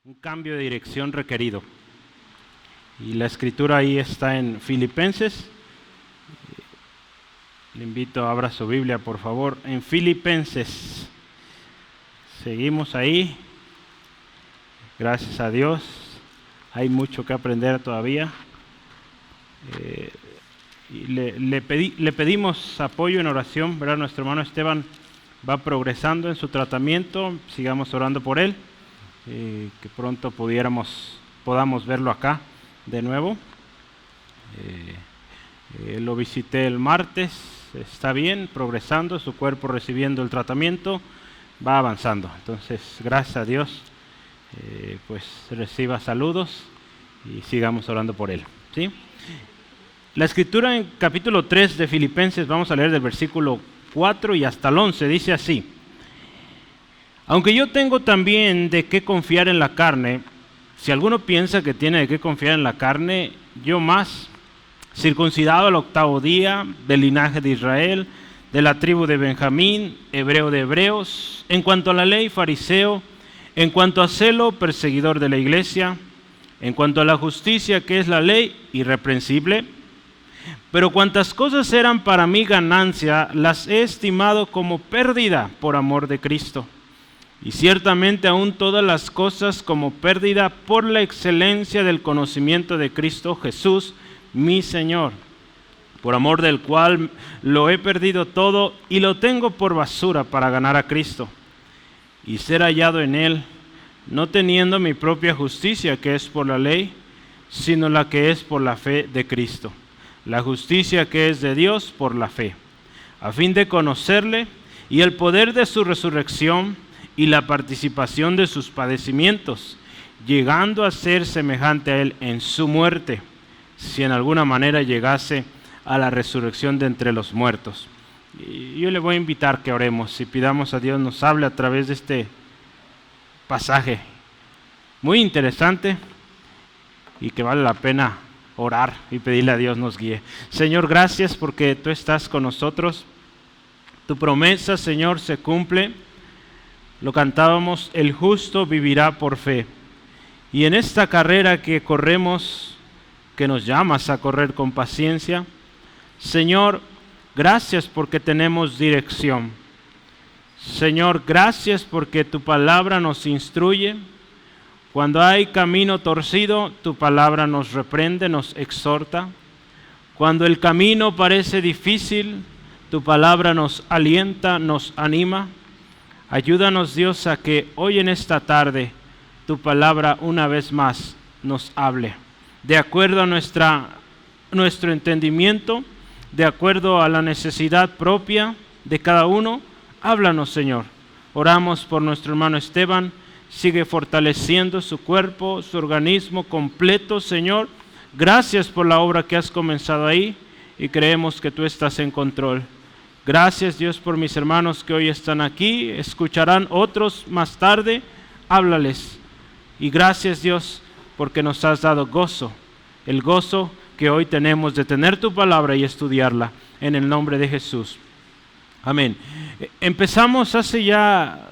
Un cambio de dirección requerido. Y la escritura ahí está en Filipenses. Le invito a abra su Biblia, por favor, en Filipenses. Seguimos ahí. Gracias a Dios. Hay mucho que aprender todavía. Y le pedimos apoyo en oración, ¿verdad? Nuestro hermano Esteban va progresando en su tratamiento. Sigamos orando por él. Que pronto podamos verlo acá de nuevo. Lo visité el martes, está bien, progresando, su cuerpo recibiendo el tratamiento, va avanzando. Entonces, gracias a Dios, pues reciba saludos y sigamos orando por él, ¿sí? La escritura en capítulo 3 de Filipenses, vamos a leer del versículo 4 y hasta el 11, dice así: aunque yo tengo también de qué confiar en la carne, si alguno piensa que tiene de qué confiar en la carne, yo más, circuncidado al 8º día, del linaje de Israel, de la tribu de Benjamín, hebreo de hebreos, en cuanto a la ley, fariseo, en cuanto a celo, perseguidor de la iglesia, en cuanto a la justicia que es la ley, irreprensible. Pero cuantas cosas eran para mí ganancia, las he estimado como pérdida por amor de Cristo. Y ciertamente aún todas las cosas como pérdida por la excelencia del conocimiento de Cristo Jesús, mi Señor, por amor del cual lo he perdido todo y lo tengo por basura para ganar a Cristo y ser hallado en Él, no teniendo mi propia justicia que es por la ley, sino la que es por la fe de Cristo, la justicia que es de Dios por la fe, a fin de conocerle y el poder de su resurrección y la participación de sus padecimientos, llegando a ser semejante a Él en su muerte, si en alguna manera llegase a la resurrección de entre los muertos. Y yo le voy a invitar que oremos y pidamos a Dios nos hable a través de este pasaje muy interesante y que vale la pena orar y pedirle a Dios nos guíe. Señor, gracias porque tú estás con nosotros. Tu promesa, Señor, se cumple. Lo cantábamos, el justo vivirá por fe. Y en esta carrera que corremos, que nos llamas a correr con paciencia, Señor, gracias porque tenemos dirección. Señor, gracias porque tu palabra nos instruye. Cuando hay camino torcido, tu palabra nos reprende, nos exhorta. Cuando el camino parece difícil, tu palabra nos alienta, nos anima. Ayúdanos, Dios, a que hoy en esta tarde tu palabra una vez más nos hable, de acuerdo a nuestro entendimiento, de acuerdo a la necesidad propia de cada uno. Háblanos, Señor. Oramos por nuestro hermano Esteban. Sigue fortaleciendo su cuerpo, su organismo completo, Señor. Gracias por la obra que has comenzado ahí y creemos que tú estás en control. Gracias, Dios, por mis hermanos que hoy están aquí, escucharán otros más tarde, háblales. Y gracias, Dios, porque nos has dado gozo, el gozo que hoy tenemos de tener tu palabra y estudiarla, en el nombre de Jesús. Amén. Empezamos hace ya,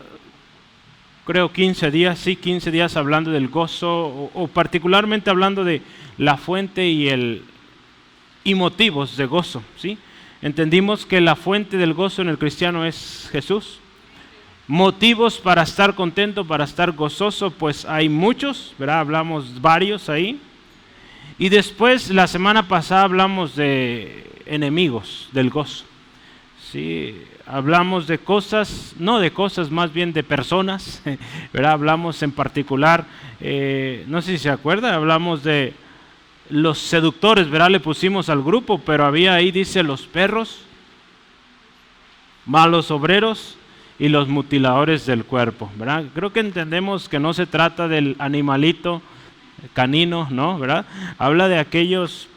creo 15 días hablando del gozo, o particularmente hablando de la fuente y motivos de gozo, ¿sí? Entendimos que la fuente del gozo en el cristiano es Jesús. Motivos para estar contento, para estar gozoso, pues hay muchos, ¿verdad? Hablamos varios ahí. Y después, la semana pasada hablamos de enemigos del gozo. Sí, hablamos de cosas, no de cosas, más bien de personas, ¿verdad? Hablamos en particular, no sé si se acuerdan, hablamos de los seductores, ¿verdad? Le pusimos al grupo, pero había ahí, dice, los perros, malos obreros y los mutiladores del cuerpo, ¿verdad? Creo que entendemos que no se trata del animalito canino, ¿no? ¿Verdad? Habla de aquellos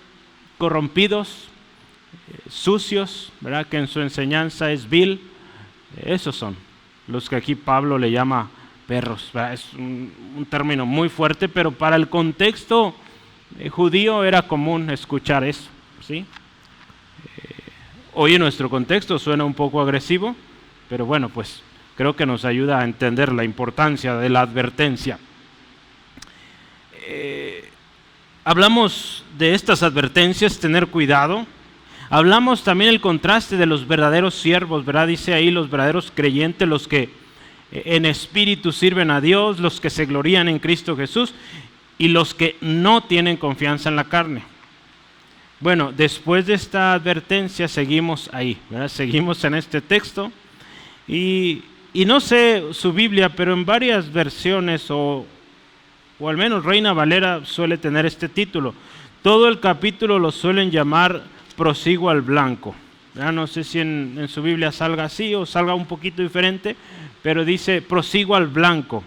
corrompidos, sucios, ¿verdad? Que en su enseñanza es vil. Esos son los que aquí Pablo le llama perros, ¿verdad? Es un término muy fuerte, pero para el contexto judío era común escuchar eso, ¿sí? Hoy en nuestro contexto suena un poco agresivo, pero bueno, pues creo que nos ayuda a entender la importancia de la advertencia. hablamos de estas advertencias, tener cuidado. Hablamos también el contraste de los verdaderos siervos, ¿verdad? Dice ahí los verdaderos creyentes, los que en espíritu sirven a Dios, los que se glorían en Cristo Jesús y los que no tienen confianza en la carne. Bueno, después de esta advertencia seguimos ahí, ¿verdad? Seguimos en este texto y no sé su Biblia, pero en varias versiones o al menos Reina Valera suele tener este título. Todo el capítulo lo suelen llamar Prosigo al blanco. ¿Verdad? No sé si en su Biblia salga así o salga un poquito diferente, pero dice Prosigo al blanco.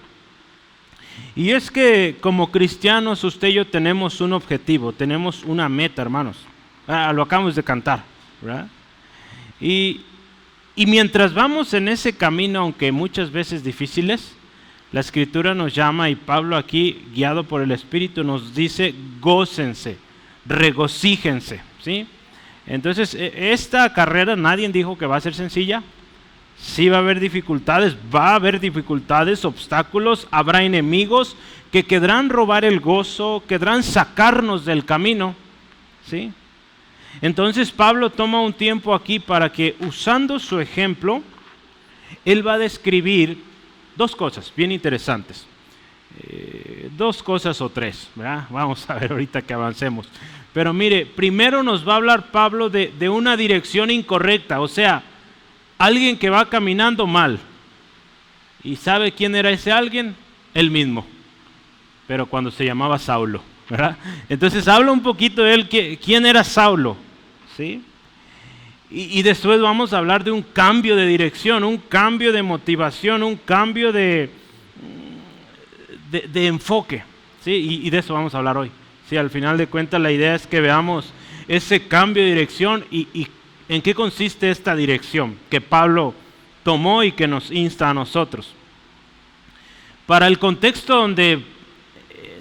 Y es que como cristianos usted y yo tenemos un objetivo, tenemos una meta, hermanos. Lo acabamos de cantar, ¿verdad? Y mientras vamos en ese camino, aunque muchas veces difíciles, la Escritura nos llama y Pablo aquí, guiado por el Espíritu, nos dice gócense, regocíjense, ¿sí? Entonces, esta carrera nadie dijo que va a ser sencilla. Sí va a haber dificultades, obstáculos, habrá enemigos que querrán robar el gozo, querrán sacarnos del camino, ¿sí? Entonces Pablo toma un tiempo aquí para que, usando su ejemplo, él va a describir dos cosas bien interesantes. Dos cosas o tres, ¿verdad? Vamos a ver ahorita que avancemos. Pero mire, primero nos va a hablar Pablo de una dirección incorrecta, o sea, alguien que va caminando mal. ¿Y sabe quién era ese alguien? Él mismo, pero cuando se llamaba Saulo, ¿verdad? Entonces habla un poquito de él, quién era Saulo, ¿sí? Y después vamos a hablar de un cambio de dirección, un cambio de motivación, un cambio de enfoque, ¿sí? Y de eso vamos a hablar hoy. Sí, al final de cuentas la idea es que veamos ese cambio de dirección y en qué consiste esta dirección que Pablo tomó y que nos insta a nosotros. Para el contexto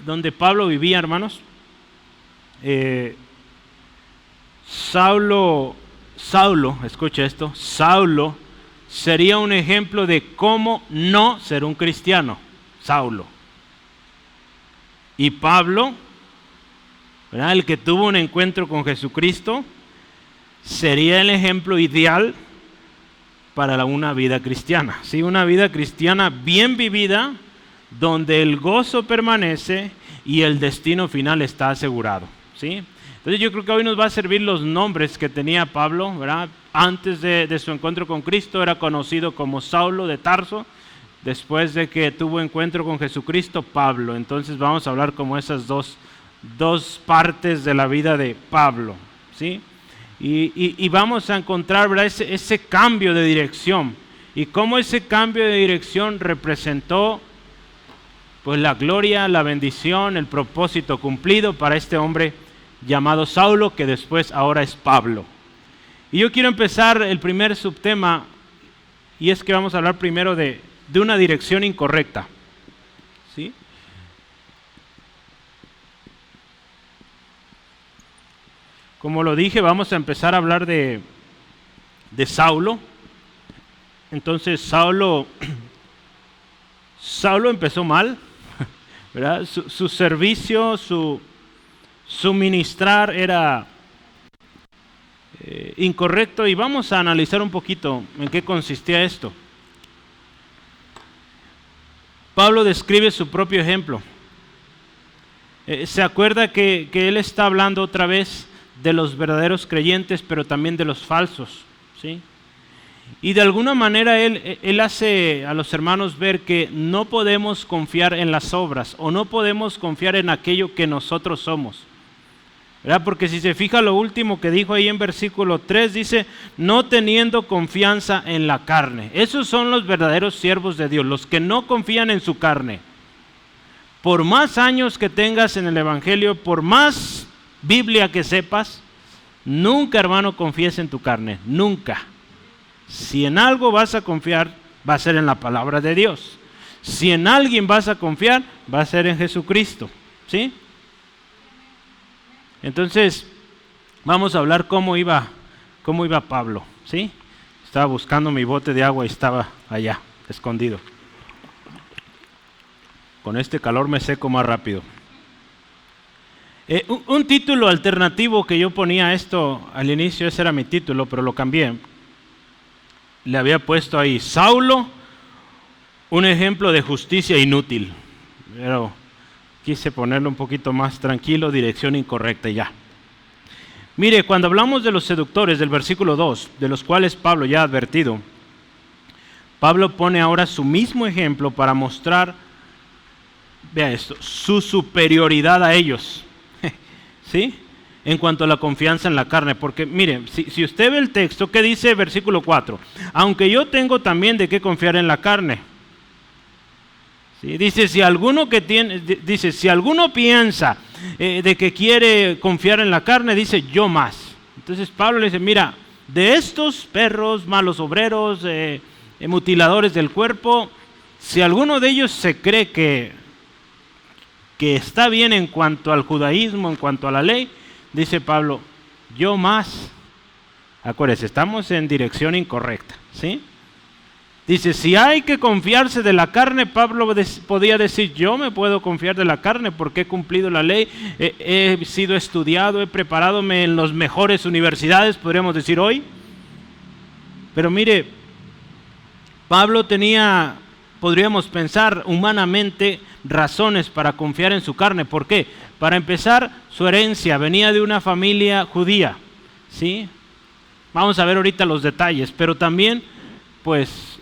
donde Pablo vivía, hermanos, Saulo, escucha esto, Saulo sería un ejemplo de cómo no ser un cristiano, Saulo. Y Pablo, ¿verdad? El que tuvo un encuentro con Jesucristo, sería el ejemplo ideal para una vida cristiana, ¿sí? Una vida cristiana bien vivida, donde el gozo permanece y el destino final está asegurado, ¿sí? Entonces yo creo que hoy nos va a servir los nombres que tenía Pablo, ¿verdad? Antes de su encuentro con Cristo era conocido como Saulo de Tarso. Después de que tuvo encuentro con Jesucristo, Pablo. Entonces vamos a hablar como esas dos partes de la vida de Pablo, ¿sí? Y vamos a encontrar, ¿verdad? ese cambio de dirección. Y cómo ese cambio de dirección representó pues la gloria, la bendición, el propósito cumplido para este hombre llamado Saulo, que después ahora es Pablo. Y yo quiero empezar el primer subtema, y es que vamos a hablar primero de una dirección incorrecta, ¿sí? Como lo dije, vamos a empezar a hablar de Saulo. Entonces Saulo empezó mal, ¿verdad? Su servicio, su ministrar era incorrecto, y vamos a analizar un poquito en qué consistía esto. Pablo describe su propio ejemplo. Se acuerda que él está hablando otra vez de los verdaderos creyentes, pero también de los falsos, ¿sí? Y de alguna manera él hace a los hermanos ver que no podemos confiar en las obras, o no podemos confiar en aquello que nosotros somos, ¿verdad? Porque si se fija lo último que dijo ahí en versículo 3, dice, no teniendo confianza en la carne. Esos son los verdaderos siervos de Dios, los que no confían en su carne. Por más años que tengas en el Evangelio, por más Biblia que sepas, nunca, hermano, confíes en tu carne, nunca. Si en algo vas a confiar, va a ser en la palabra de Dios. Si en alguien vas a confiar, va a ser en Jesucristo, ¿sí? Entonces, vamos a hablar cómo iba Pablo, ¿sí? Estaba buscando mi bote de agua y estaba allá, escondido. Con este calor me seco más rápido. Un título alternativo que yo ponía a esto al inicio, ese era mi título, pero lo cambié. Le había puesto ahí, Saulo, un ejemplo de justicia inútil. Pero quise ponerlo un poquito más tranquilo, dirección incorrecta y ya. Mire, cuando hablamos de los seductores del versículo 2, de los cuales Pablo ya ha advertido, Pablo pone ahora su mismo ejemplo para mostrar, vea esto, su superioridad a ellos. ¿Sí? En cuanto a la confianza en la carne, porque mire, si usted ve el texto, ¿qué dice el versículo 4? Aunque yo tengo también de qué confiar en la carne. ¿Sí? Dice, si alguno piensa de que quiere confiar en la carne, dice, yo más. Entonces Pablo le dice, mira, de estos perros, malos obreros, mutiladores del cuerpo, si alguno de ellos se cree que está bien en cuanto al judaísmo, en cuanto a la ley, dice Pablo, yo más. Acuérdense, estamos en dirección incorrecta, ¿sí? Dice, si hay que confiarse de la carne, Pablo podía decir, yo me puedo confiar de la carne porque he cumplido la ley, he sido estudiado, he preparadome en las mejores universidades, podríamos decir hoy. Pero mire, Pablo tenía, podríamos pensar humanamente, razones para confiar en su carne. ¿Por qué? Para empezar, su herencia venía de una familia judía, ¿sí? Vamos a ver ahorita los detalles, pero también, pues,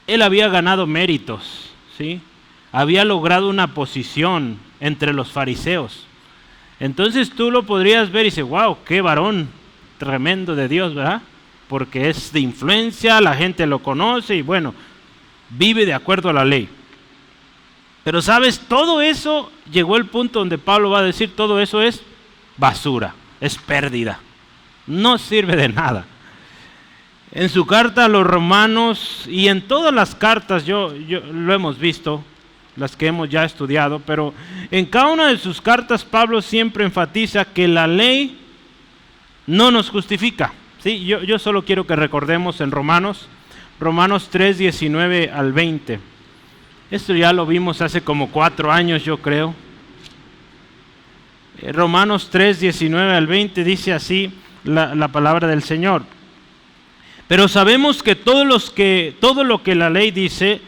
él había ganado méritos, ¿sí? Había logrado una posición entre los fariseos. Entonces tú lo podrías ver y dices, wow, qué varón tremendo de Dios, ¿verdad? Porque es de influencia, la gente lo conoce y bueno, vive de acuerdo a la ley. Pero sabes, todo eso llegó el punto donde Pablo va a decir, todo eso es basura, es pérdida, no sirve de nada. En su carta a los romanos y en todas las cartas, yo lo hemos visto, las que hemos ya estudiado, pero en cada una de sus cartas Pablo siempre enfatiza que la ley no nos justifica. ¿Sí? Yo solo quiero que recordemos en Romanos 3, 19 al 20. Esto ya lo vimos hace como 4 años, yo creo. Romanos 3, 19 al 20 dice así la palabra del Señor. Pero sabemos que todo lo que la ley dice,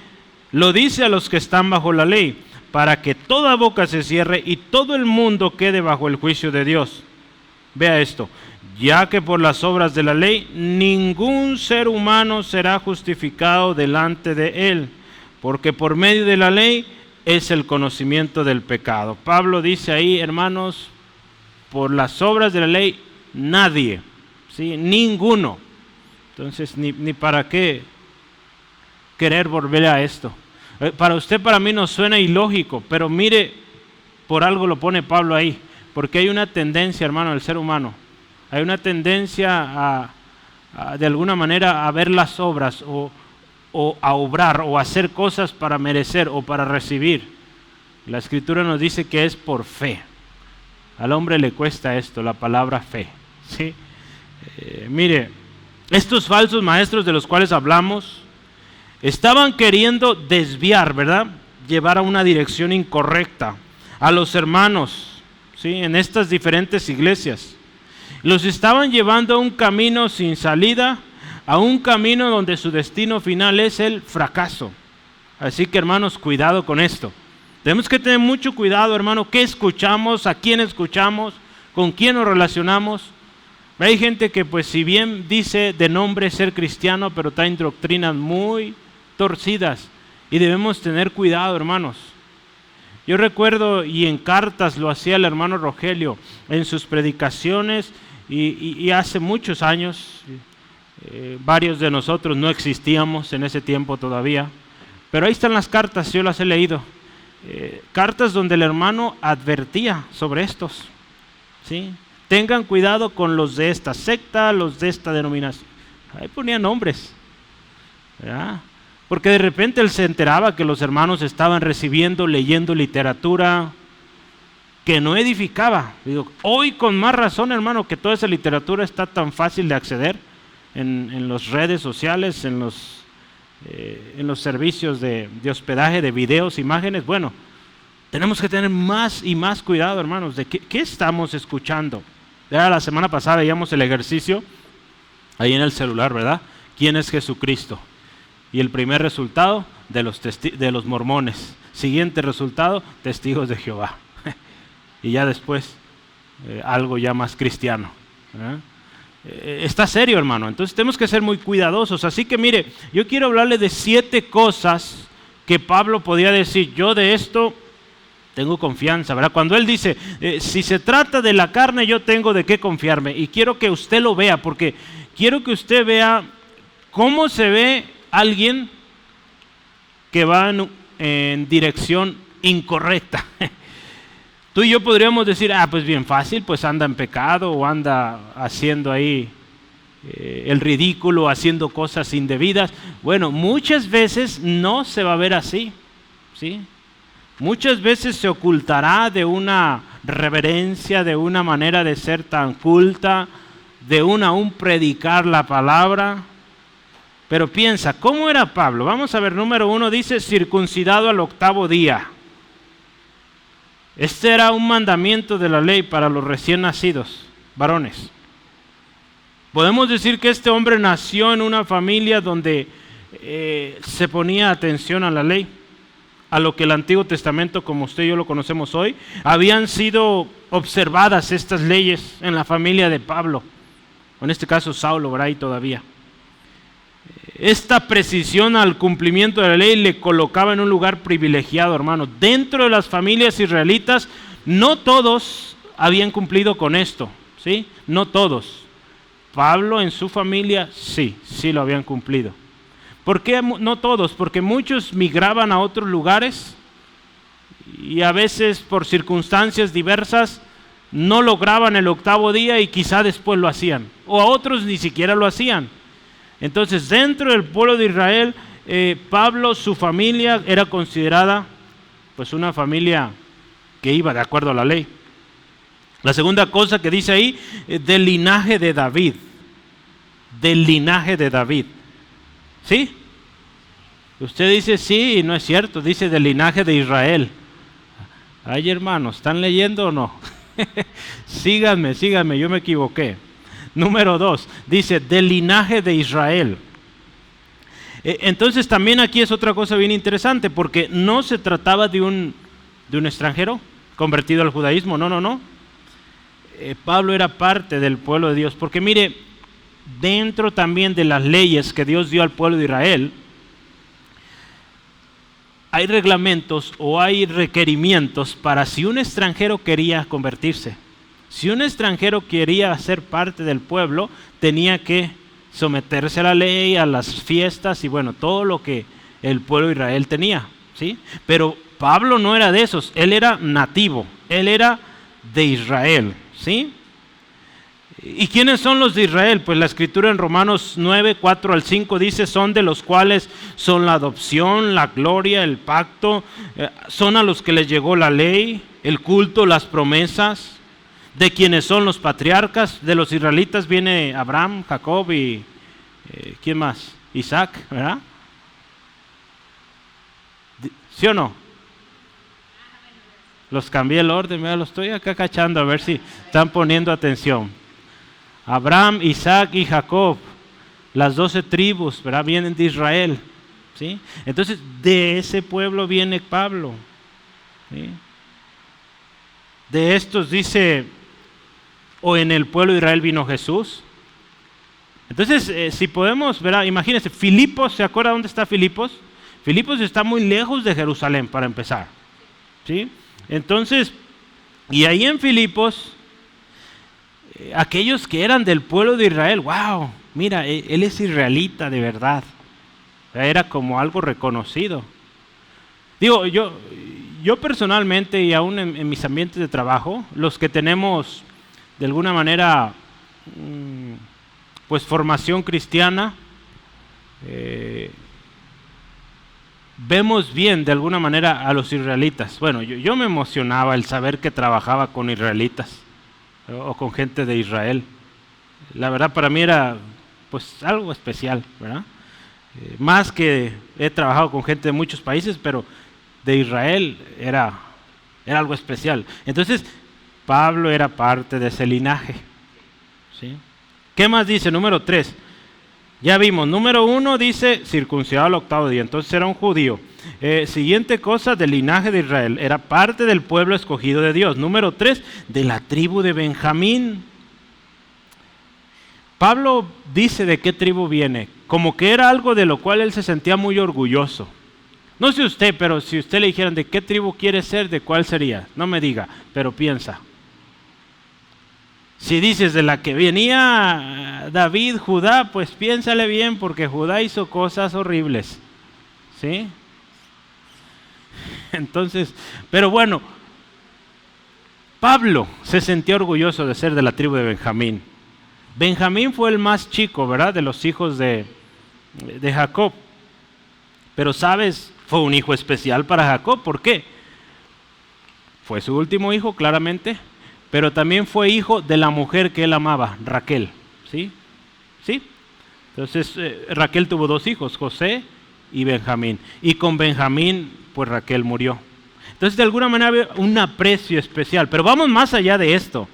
lo dice a los que están bajo la ley, para que toda boca se cierre y todo el mundo quede bajo el juicio de Dios. Vea esto, ya que por las obras de la ley ningún ser humano será justificado delante de él, porque por medio de la ley es el conocimiento del pecado. Pablo dice ahí, hermanos, por las obras de la ley nadie, ¿sí? Ninguno. Entonces, ni para qué querer volver a esto. Para usted, para mí nos suena ilógico, pero mire, por algo lo pone Pablo ahí, porque hay una tendencia, hermano, del ser humano. Hay una tendencia de alguna manera a ver las obras o a obrar o a hacer cosas para merecer o para recibir. La Escritura nos dice que es por fe. Al hombre le cuesta esto, la palabra fe, ¿sí? Mire, estos falsos maestros de los cuales hablamos estaban queriendo desviar, ¿verdad? Llevar a una dirección incorrecta a los hermanos, ¿sí? En estas diferentes iglesias. Los estaban llevando a un camino sin salida, a un camino donde su destino final es el fracaso. Así que, hermanos, cuidado con esto. Tenemos que tener mucho cuidado, hermano, qué escuchamos, a quién escuchamos, con quién nos relacionamos. Hay gente que, pues, si bien dice de nombre ser cristiano, pero traen doctrinas muy torcidas y debemos tener cuidado, hermanos. Yo recuerdo, y en cartas lo hacía el hermano Rogelio, en sus predicaciones, y hace muchos años, varios de nosotros no existíamos en ese tiempo todavía, pero ahí están las cartas, yo las he leído, cartas donde el hermano advertía sobre estos, ¿sí? Tengan cuidado con los de esta secta, los de esta denominación. Ahí ponían nombres, ¿verdad? Porque de repente él se enteraba que los hermanos estaban recibiendo, leyendo literatura que no edificaba. Digo, hoy con más razón, hermano, que toda esa literatura está tan fácil de acceder en las redes sociales, en los servicios de hospedaje de videos, imágenes. Bueno, Tenemos que tener más y más cuidado, hermanos, de qué estamos escuchando. Ya la semana pasada veíamos el ejercicio ahí en el celular, ¿verdad? ¿Quién es Jesucristo? Y el primer resultado, de los mormones. Siguiente resultado, testigos de Jehová. Y ya después, algo ya más cristiano. Está serio, hermano. Entonces tenemos que ser muy cuidadosos. Así que mire, yo quiero hablarle de 7 cosas que Pablo podía decir. Yo de esto tengo confianza, ¿verdad? Cuando él dice, si se trata de la carne, yo tengo de qué confiarme. Y quiero que usted lo vea, porque quiero que usted vea cómo se ve alguien que va en dirección incorrecta. Tú y yo podríamos decir, pues bien fácil, pues anda en pecado o anda haciendo ahí el ridículo, haciendo cosas indebidas. Bueno, muchas veces no se va a ver así, ¿sí? Muchas veces se ocultará de una reverencia, de una manera de ser tan culta, de aún predicar la palabra. Pero piensa, ¿cómo era Pablo? Vamos a ver, número 1 dice, circuncidado al 8º día. Este era un mandamiento de la ley para los recién nacidos, varones. Podemos decir que este hombre nació en una familia donde se ponía atención a la ley, a lo que el Antiguo Testamento, como usted y yo lo conocemos hoy, habían sido observadas estas leyes en la familia de Pablo, en este caso Saulo, ¿verdad? Y todavía. Esta precisión al cumplimiento de la ley le colocaba en un lugar privilegiado, hermano. Dentro de las familias israelitas, no todos habían cumplido con esto, ¿sí? No todos. Pablo en su familia, sí lo habían cumplido. ¿Por qué no todos? Porque muchos migraban a otros lugares y a veces por circunstancias diversas no lograban el 8º día y quizá después lo hacían. O a otros ni siquiera lo hacían. Entonces, dentro del pueblo de Israel, Pablo, su familia era considerada pues una familia que iba de acuerdo a la ley. La segunda cosa que dice ahí, del linaje de David. Del linaje de David. ¿Sí? Usted dice sí y no es cierto, dice del linaje de Israel. Ay, hermanos, ¿están leyendo o no? síganme, yo me equivoqué. Número 2, dice del linaje de Israel. Entonces también aquí es otra cosa bien interesante, porque no se trataba de un extranjero convertido al judaísmo, no. Pablo era parte del pueblo de Dios, porque mire, dentro también de las leyes que Dios dio al pueblo de Israel, hay reglamentos o hay requerimientos para si un extranjero quería convertirse. Si un extranjero quería ser parte del pueblo, tenía que someterse a la ley, a las fiestas y bueno, todo lo que el pueblo de Israel tenía, ¿sí? Pero Pablo no era de esos, él era nativo, él era de Israel, ¿sí? ¿Y quiénes son los de Israel? Pues la escritura en Romanos 9, 4 al 5 dice, son de los cuales son la adopción, la gloria, el pacto, son a los que les llegó la ley, el culto, las promesas, de quienes son los patriarcas. De los israelitas viene Abraham, Jacob y ¿quién más? Isaac, ¿verdad? ¿Sí o no? Los cambié el orden, ¿verdad? Los estoy acá cachando a ver si están poniendo atención. Abraham, Isaac y Jacob, las 12 tribus, ¿verdad? Vienen de Israel, ¿sí? Entonces de ese pueblo viene Pablo, ¿sí? De estos dice, o en el pueblo de Israel vino Jesús. Entonces, si podemos, ¿verdad? Imagínense, Filipos, ¿se acuerda dónde está Filipos? Filipos está muy lejos de Jerusalén, para empezar, ¿sí? Entonces, y ahí en Filipos, aquellos que eran del pueblo de Israel, wow, mira, él es israelita de verdad. Era como algo reconocido. Digo, yo personalmente y aún en mis ambientes de trabajo, los que tenemos de alguna manera pues formación cristiana, vemos bien de alguna manera a los israelitas. Bueno, yo me emocionaba el saber que trabajaba con israelitas o con gente de Israel. La verdad para mí era pues algo especial, ¿verdad? Más que he trabajado con gente de muchos países, pero de Israel era era algo especial. Entonces, Pablo era parte de ese linaje, ¿sí? ¿Qué más dice? Número 3. Ya vimos, número 1 dice circuncidado al 8º día, entonces era un judío. Siguiente cosa, del linaje de Israel, era parte del pueblo escogido de Dios. Número 3, de la tribu de Benjamín. Pablo dice de qué tribu viene, como que era algo de lo cual él se sentía muy orgulloso. No sé usted, pero si usted le dijeran de qué tribu quiere ser, ¿de cuál sería? No me diga, pero piensa. Si dices de la que venía David, Judá, pues piénsale bien, porque Judá hizo cosas horribles, ¿sí? Entonces, pero bueno, Pablo se sentía orgulloso de ser de la tribu de Benjamín. Benjamín fue el más chico, ¿verdad?, de los hijos de Jacob. Pero sabes, fue un hijo especial para Jacob. ¿Por qué? Fue su último hijo, claramente, pero también fue hijo de la mujer que él amaba, Raquel. ¿Sí? ¿Sí? Entonces Raquel tuvo 2 hijos, José y Benjamín. Y con Benjamín, pues Raquel murió. Entonces de alguna manera había un aprecio especial. Pero vamos más allá de esto.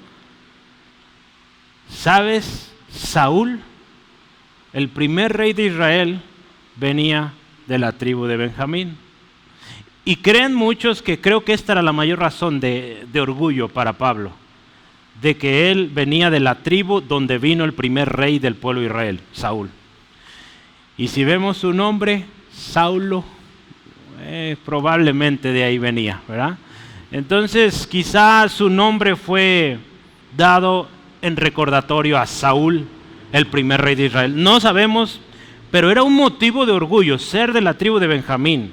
¿Sabes? Saúl, el primer rey de Israel, venía de la tribu de Benjamín. Y creen muchos que creo que esta era la mayor razón de orgullo para Pablo, de que él venía de la tribu donde vino el primer rey del pueblo de Israel, Saúl. Y si vemos su nombre, Saulo, probablemente de ahí venía, ¿verdad? Entonces quizás su nombre fue dado en recordatorio a Saúl, el primer rey de Israel. No sabemos, pero era un motivo de orgullo ser de la tribu de Benjamín.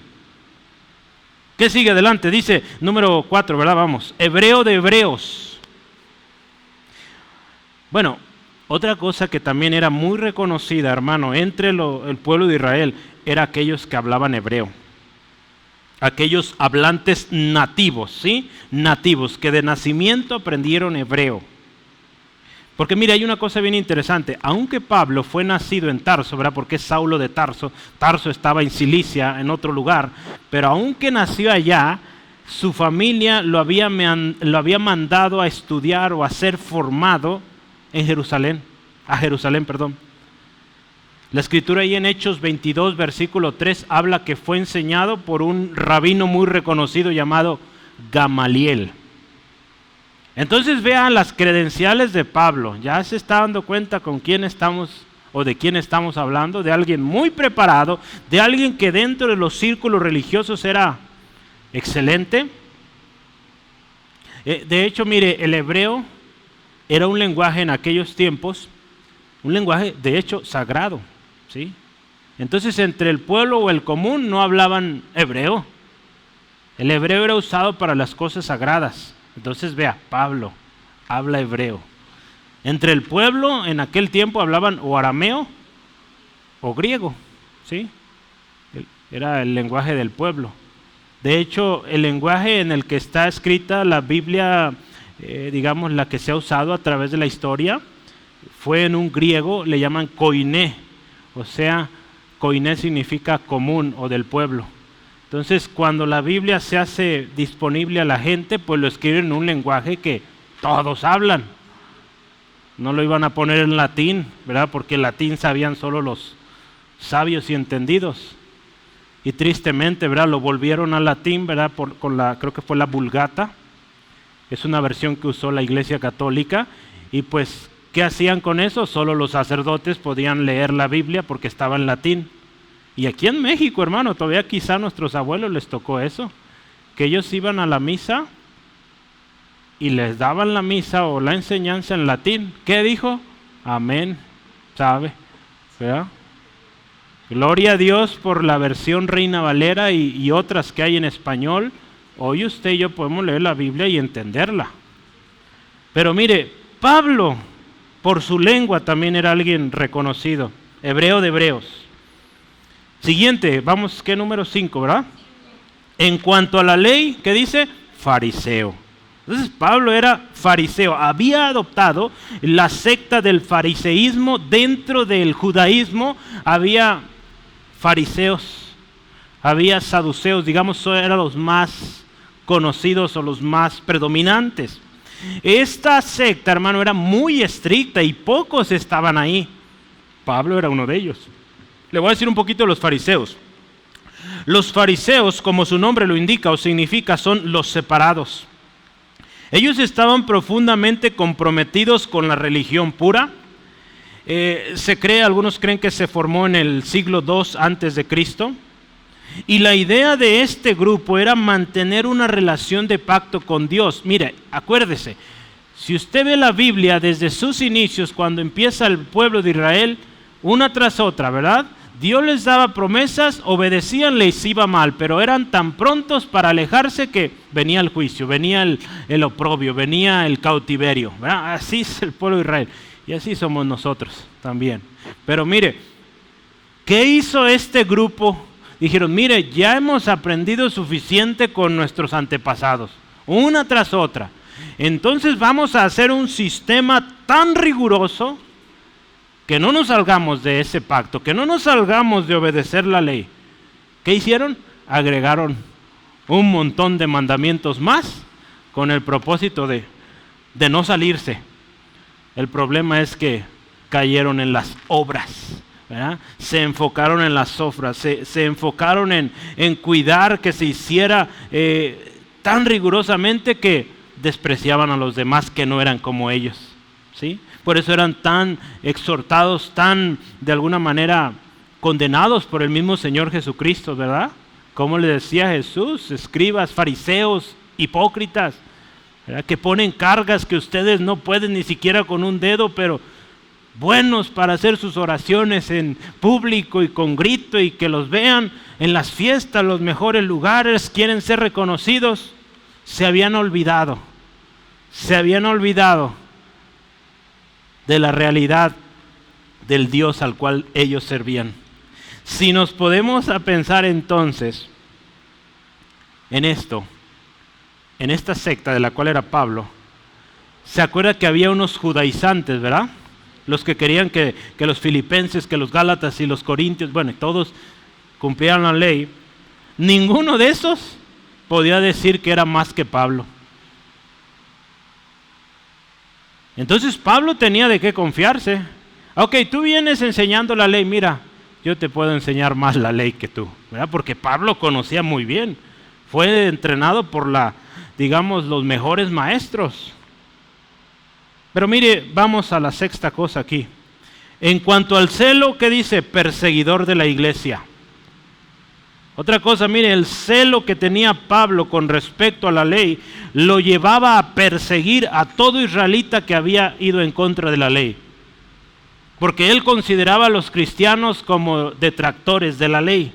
¿Qué sigue adelante? Dice, número 4, ¿verdad? Vamos, hebreo de hebreos. Bueno, otra cosa que también era muy reconocida, hermano, entre el pueblo de Israel, era aquellos que hablaban hebreo. Aquellos hablantes nativos, ¿sí? Nativos, que de nacimiento aprendieron hebreo. Porque mire, hay una cosa bien interesante. Aunque Pablo fue nacido en Tarso, ¿verdad? Porque es Saulo de Tarso. Tarso estaba en Cilicia, en otro lugar. Pero aunque nació allá, su familia lo había mandado a estudiar o a ser formado en Jerusalén. A Jerusalén, perdón. La escritura ahí en Hechos 22, versículo 3, habla que fue enseñado por un rabino muy reconocido llamado Gamaliel. Entonces vean las credenciales de Pablo. Ya se está dando cuenta con quién estamos o de quién estamos hablando, de alguien muy preparado, de alguien que dentro de los círculos religiosos era excelente. De hecho, mire, el hebreo era un lenguaje en aquellos tiempos, un lenguaje de hecho sagrado, ¿sí? Entonces entre el pueblo o el común no hablaban hebreo. El hebreo era usado para las cosas sagradas. Entonces vea, Pablo habla hebreo. Entre el pueblo en aquel tiempo hablaban o arameo o griego, ¿sí? Era el lenguaje del pueblo. De hecho, el lenguaje en el que está escrita la Biblia, digamos la que se ha usado a través de la historia, fue en un griego, le llaman koiné. O sea, koiné significa común o del pueblo. Entonces, cuando la Biblia se hace disponible a la gente, pues lo escriben en un lenguaje que todos hablan. No lo iban a poner en latín, ¿verdad? Porque el latín sabían solo los sabios y entendidos. Y tristemente, ¿verdad? Lo volvieron al latín, ¿verdad? Creo que fue la Vulgata. Es una versión que usó la Iglesia Católica. Y pues, ¿qué hacían con eso? Solo los sacerdotes podían leer la Biblia porque estaba en latín. Y aquí en México, hermano, todavía quizá a nuestros abuelos les tocó eso, que ellos iban a la misa y les daban la misa o la enseñanza en latín. ¿Qué dijo? Amén, ¿sabe? ¿Verdad? Gloria a Dios por la versión Reina Valera y otras que hay en español. Hoy usted y yo podemos leer la Biblia y entenderla. Pero mire, Pablo, por su lengua también era alguien reconocido, hebreo de hebreos. Siguiente, vamos, ¿qué número 5, verdad? En cuanto a la ley, ¿qué dice? Fariseo. Entonces Pablo era fariseo, había adoptado la secta del fariseísmo. Dentro del judaísmo había fariseos, había saduceos, digamos, eran los más conocidos o los más predominantes. Esta secta, hermano, era muy estricta y pocos estaban ahí. Pablo era uno de ellos. Le voy a decir un poquito de los fariseos. Los fariseos, como su nombre lo indica o significa, son los separados. Ellos estaban profundamente comprometidos con la religión pura. Algunos creen que se formó en el siglo II antes de Cristo. Y la idea de este grupo era mantener una relación de pacto con Dios. Mire, acuérdese, si usted ve la Biblia desde sus inicios, cuando empieza el pueblo de Israel, una tras otra, ¿verdad? Dios les daba promesas, obedecían, les iba mal, pero eran tan prontos para alejarse que venía el juicio, venía el oprobio, venía el cautiverio, ¿verdad? Así es el pueblo de Israel y así somos nosotros también. Pero mire, ¿qué hizo este grupo? Dijeron, mire, ya hemos aprendido suficiente con nuestros antepasados, una tras otra. Entonces vamos a hacer un sistema tan riguroso que no nos salgamos de ese pacto, que no nos salgamos de obedecer la ley. ¿Qué hicieron? Agregaron un montón de mandamientos más con el propósito de no salirse. El problema es que cayeron en las obras, ¿verdad? Se enfocaron en las obras, se enfocaron en cuidar que se hiciera tan rigurosamente que despreciaban a los demás que no eran como ellos, ¿sí? Por eso eran tan exhortados, tan de alguna manera condenados por el mismo Señor Jesucristo, ¿verdad? Como le decía Jesús, escribas, fariseos, hipócritas, ¿verdad? Que ponen cargas que ustedes no pueden ni siquiera con un dedo, pero buenos para hacer sus oraciones en público y con grito y que los vean en las fiestas, los mejores lugares, quieren ser reconocidos. Se habían olvidado de la realidad del Dios al cual ellos servían. Si nos podemos a pensar entonces en esto, en esta secta de la cual era Pablo, se acuerda que había unos judaizantes, ¿verdad? Los que querían que los filipenses, que los gálatas y los corintios, bueno, todos cumplieran la ley. Ninguno de esos podía decir que era más que Pablo. Entonces Pablo tenía de qué confiarse. Ok, tú vienes enseñando la ley, mira, yo te puedo enseñar más la ley que tú, ¿verdad? Porque Pablo conocía muy bien, fue entrenado por los mejores maestros. Pero mire, vamos a la sexta cosa aquí. En cuanto al celo, ¿qué dice? Perseguidor de la iglesia. Otra cosa, mire, el celo que tenía Pablo con respecto a la ley lo llevaba a perseguir a todo israelita que había ido en contra de la ley. Porque él consideraba a los cristianos como detractores de la ley.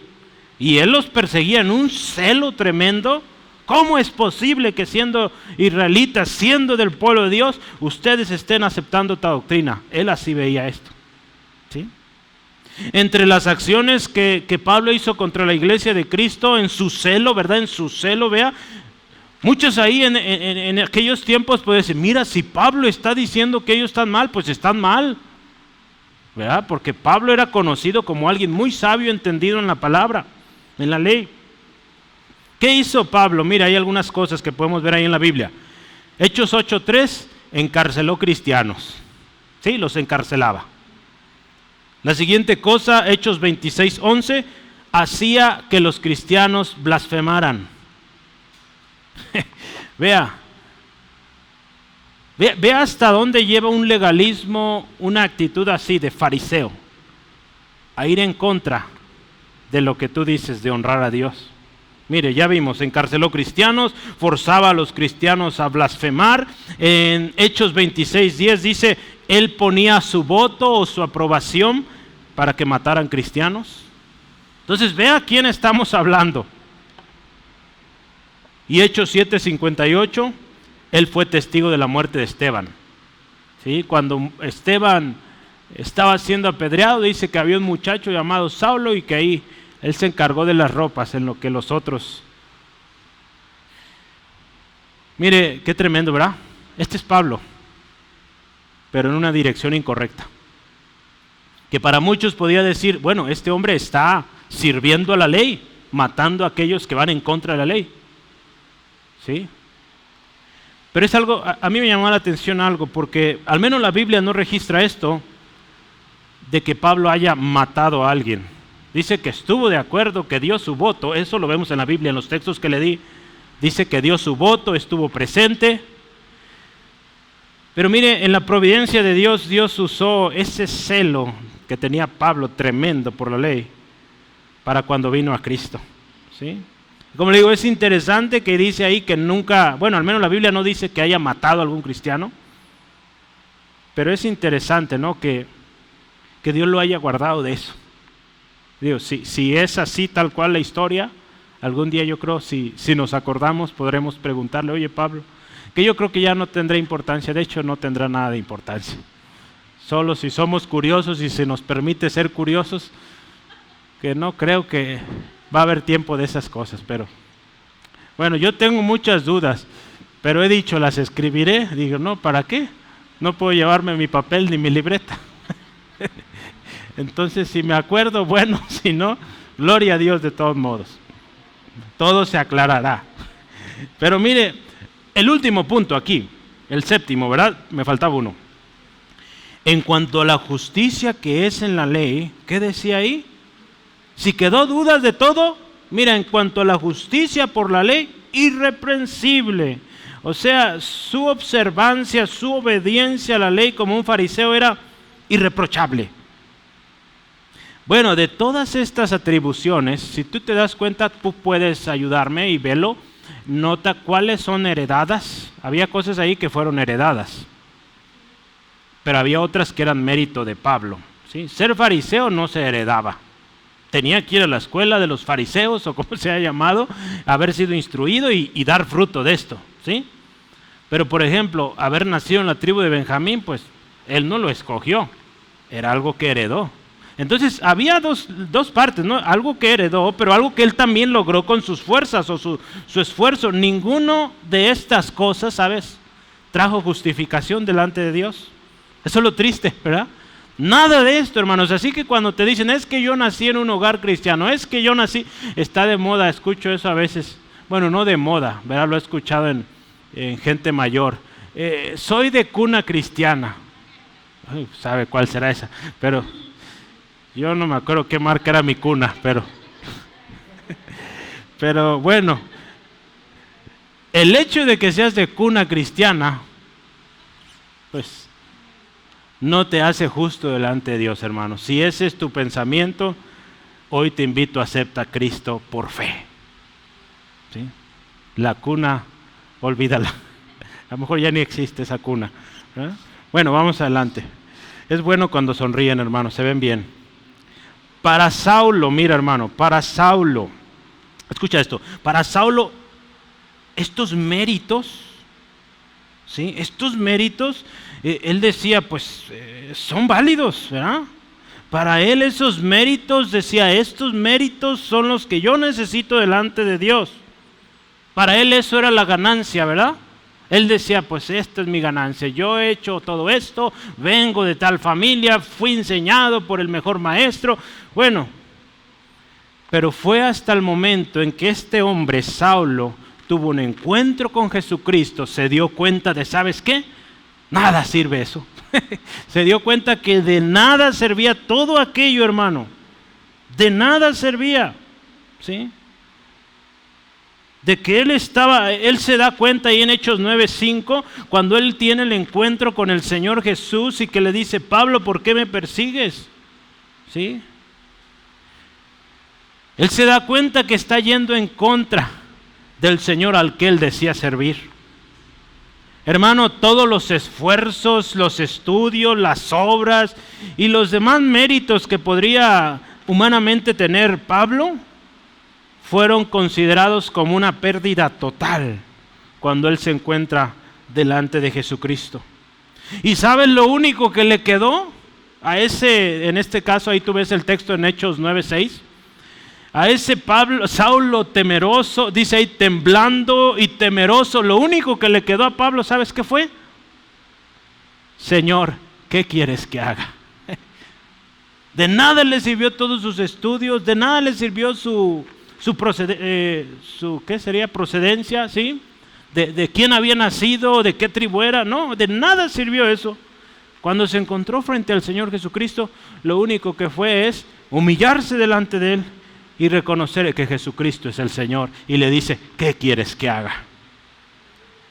Y él los perseguía en un celo tremendo. ¿Cómo es posible que siendo israelitas, siendo del pueblo de Dios, ustedes estén aceptando esta doctrina? Él así veía esto, ¿sí? Entre las acciones que Pablo hizo contra la iglesia de Cristo, en su celo, ¿verdad? En su celo, vea, muchos ahí en aquellos tiempos pueden decir, mira, si Pablo está diciendo que ellos están mal, pues están mal, ¿verdad? Porque Pablo era conocido como alguien muy sabio, entendido en la palabra, en la ley. ¿Qué hizo Pablo? Mira, hay algunas cosas que podemos ver ahí en la Biblia. Hechos 8:3, encarceló cristianos, ¿sí? Los encarcelaba. La siguiente cosa, Hechos 26:11, hacía que los cristianos blasfemaran. Vea hasta dónde lleva un legalismo, una actitud así de fariseo, a ir en contra de lo que tú dices de honrar a Dios. Mire, ya vimos, encarceló cristianos, forzaba a los cristianos a blasfemar. En Hechos 26:10 dice, él ponía su voto o su aprobación para que mataran cristianos. Entonces vea a quién estamos hablando. Y Hechos 7:58, él fue testigo de la muerte de Esteban. ¿Sí? Cuando Esteban estaba siendo apedreado, dice que había un muchacho llamado Saulo y que ahí él se encargó de las ropas en lo que los otros... Mire, qué tremendo, ¿verdad? Este es Pablo, pero en una dirección incorrecta. Que para muchos podía decir, bueno, este hombre está sirviendo a la ley, matando a aquellos que van en contra de la ley. ¿sí? Pero es algo, a mí me llamó la atención algo, porque al menos la Biblia no registra esto, de que Pablo haya matado a alguien. Dice que estuvo de acuerdo, que dio su voto, eso lo vemos en la Biblia, en los textos que le di, dice que dio su voto, estuvo presente. Pero mire, en la providencia de Dios, Dios usó ese celo que tenía Pablo tremendo por la ley para cuando vino a Cristo, ¿sí? Como le digo, es interesante que dice ahí que nunca, bueno, al menos la Biblia no dice que haya matado a algún cristiano, pero es interesante, ¿no? Que Dios lo haya guardado de eso. Digo, si es así tal cual la historia, algún día yo creo, si nos acordamos, podremos preguntarle, oye Pablo, que yo creo que ya no tendrá importancia, de hecho no tendrá nada de importancia. Solo si somos curiosos y se nos permite ser curiosos, que no creo que va a haber tiempo de esas cosas, pero bueno, yo tengo muchas dudas, pero he dicho, las escribiré. Digo, no, ¿para qué? No puedo llevarme mi papel ni mi libreta. Entonces, si me acuerdo, bueno, si no, gloria a Dios de todos modos. Todo se aclarará. Pero mire, el último punto aquí, el séptimo, ¿verdad? Me faltaba uno. En cuanto a la justicia que es en la ley, ¿qué decía ahí? Si quedó dudas de todo, mira, en cuanto a la justicia por la ley, irreprensible. O sea, su observancia, su obediencia a la ley como un fariseo era irreprochable. Bueno, de todas estas atribuciones, si tú te das cuenta, tú puedes ayudarme y velo. Nota cuáles son heredadas. Había cosas ahí que fueron heredadas, pero había otras que eran mérito de Pablo, ¿sí? Ser fariseo no se heredaba. Tenía que ir a la escuela de los fariseos, o como se ha llamado, haber sido instruido y dar fruto de esto, ¿sí? Pero por ejemplo, haber nacido en la tribu de Benjamín, pues él no lo escogió, era algo que heredó. Entonces había dos partes, ¿no? Algo que heredó, pero algo que él también logró con sus fuerzas o su esfuerzo. Ninguno de estas cosas, ¿sabes?, trajo justificación delante de Dios. Eso es lo triste, ¿verdad? Nada de esto, hermanos. Así que cuando te dicen, es que yo nací en un hogar cristiano, es que yo nací, está de moda, escucho eso a veces. Bueno, no de moda, ¿verdad? Lo he escuchado en gente mayor. Soy de cuna cristiana. Ay, ¿sabe cuál será esa? Pero yo no me acuerdo qué marca era mi cuna, pero bueno, el hecho de que seas de cuna cristiana, pues no te hace justo delante de Dios, hermano. Si ese es tu pensamiento, hoy te invito a aceptar a Cristo por fe, ¿sí? La cuna, olvídala. A lo mejor ya ni existe esa cuna, ¿verdad? Bueno, vamos adelante. Es bueno cuando sonríen, hermano, se ven bien. Para Saulo, mira hermano, para Saulo, escucha esto, para Saulo estos méritos, ¿sí? Estos méritos, él decía, pues son válidos, ¿verdad? Para él esos méritos, decía, estos méritos son los que yo necesito delante de Dios. Para él eso era la ganancia, ¿verdad? Él decía, pues esta es mi ganancia, yo he hecho todo esto, vengo de tal familia, fui enseñado por el mejor maestro. Bueno, pero fue hasta el momento en que este hombre, Saulo, tuvo un encuentro con Jesucristo, se dio cuenta de, ¿sabes qué? Nada sirve eso. Se dio cuenta que de nada servía todo aquello, hermano. De nada servía, ¿sí? De que él se da cuenta ahí en Hechos 9:5, cuando él tiene el encuentro con el Señor Jesús y que le dice, Pablo, ¿por qué me persigues? ¿Sí? Él se da cuenta que está yendo en contra del Señor al que él decía servir. Hermano, todos los esfuerzos, los estudios, las obras y los demás méritos que podría humanamente tener Pablo fueron considerados como una pérdida total cuando él se encuentra delante de Jesucristo. ¿Y sabes lo único que le quedó a ese, en este caso ahí tú ves el texto en Hechos 9:6, a ese Saulo temeroso, dice ahí temblando y temeroso, lo único que le quedó a Pablo, ¿sabes qué fue? Señor, ¿qué quieres que haga? De nada le sirvió todos sus estudios, de nada le sirvió su ¿qué sería? Procedencia, ¿sí? de quién había nacido, de qué tribu era. No, de nada sirvió eso. Cuando se encontró frente al Señor Jesucristo, lo único que fue es humillarse delante de Él y reconocer que Jesucristo es el Señor. Y le dice, ¿qué quieres que haga?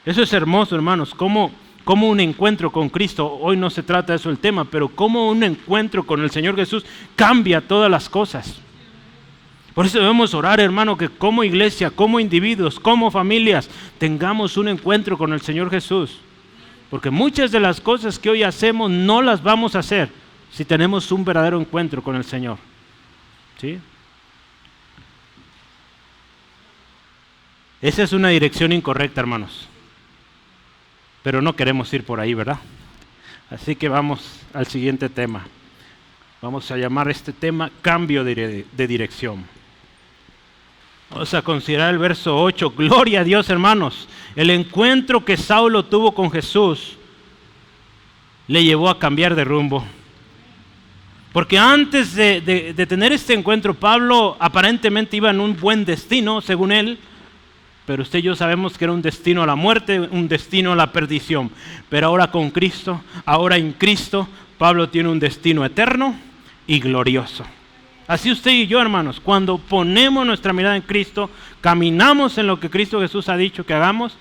Eso es hermoso, hermanos, como un encuentro con Cristo, hoy no se trata de eso el tema, pero como un encuentro con el Señor Jesús cambia todas las cosas. Por eso debemos orar, hermano, que como iglesia, como individuos, como familias, tengamos un encuentro con el Señor Jesús. Porque muchas de las cosas que hoy hacemos no las vamos a hacer si tenemos un verdadero encuentro con el Señor. ¿Sí? Esa es una dirección incorrecta, hermanos. Pero no queremos ir por ahí, ¿verdad? Así que vamos al siguiente tema. Vamos a llamar este tema cambio de dirección. Vamos a considerar el verso 8. Gloria a Dios, hermanos. El encuentro que Saulo tuvo con Jesús le llevó a cambiar de rumbo. Porque antes de tener este encuentro, Pablo aparentemente iba en un buen destino, según él. Pero usted y yo sabemos que era un destino a la muerte, un destino a la perdición. Pero ahora con Cristo, ahora en Cristo, Pablo tiene un destino eterno y glorioso. Así usted y yo, hermanos, cuando ponemos nuestra mirada en Cristo, caminamos en lo que Cristo Jesús ha dicho que hagamos,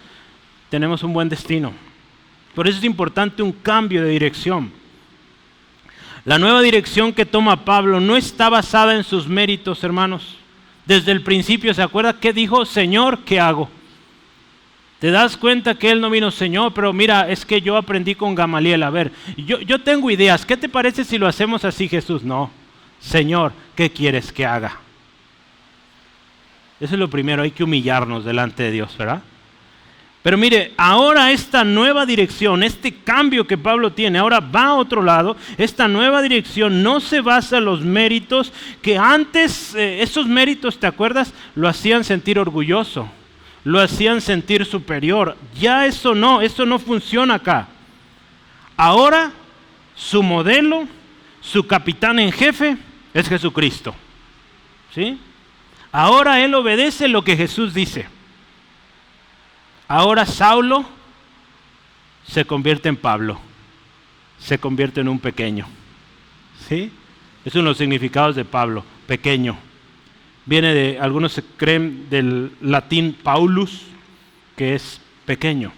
tenemos un buen destino. Por eso es importante un cambio de dirección. La nueva dirección que toma Pablo no está basada en sus méritos, hermanos. Desde el principio, ¿se acuerda qué dijo? Señor, ¿qué hago? ¿Te das cuenta que él no vino, Señor, pero mira, es que yo aprendí con Gamaliel? A ver, yo tengo ideas. ¿Qué te parece si lo hacemos así, Jesús? No. Señor, ¿qué quieres que haga? Eso es lo primero, hay que humillarnos delante de Dios, ¿verdad? Pero mire, ahora esta nueva dirección, este cambio que Pablo tiene, ahora va a otro lado. Esta nueva dirección no se basa en los méritos que antes, esos méritos, ¿te acuerdas? Lo hacían sentir orgulloso, lo hacían sentir superior. Ya eso no funciona acá. Ahora su modelo, su capitán en jefe es Jesucristo. ¿Sí? Ahora él obedece lo que Jesús dice. Ahora Saulo se convierte en Pablo, se convierte en un pequeño. ¿Sí? Es uno de los significados de Pablo, pequeño. Viene de, algunos se creen del latín Paulus, que es pequeño.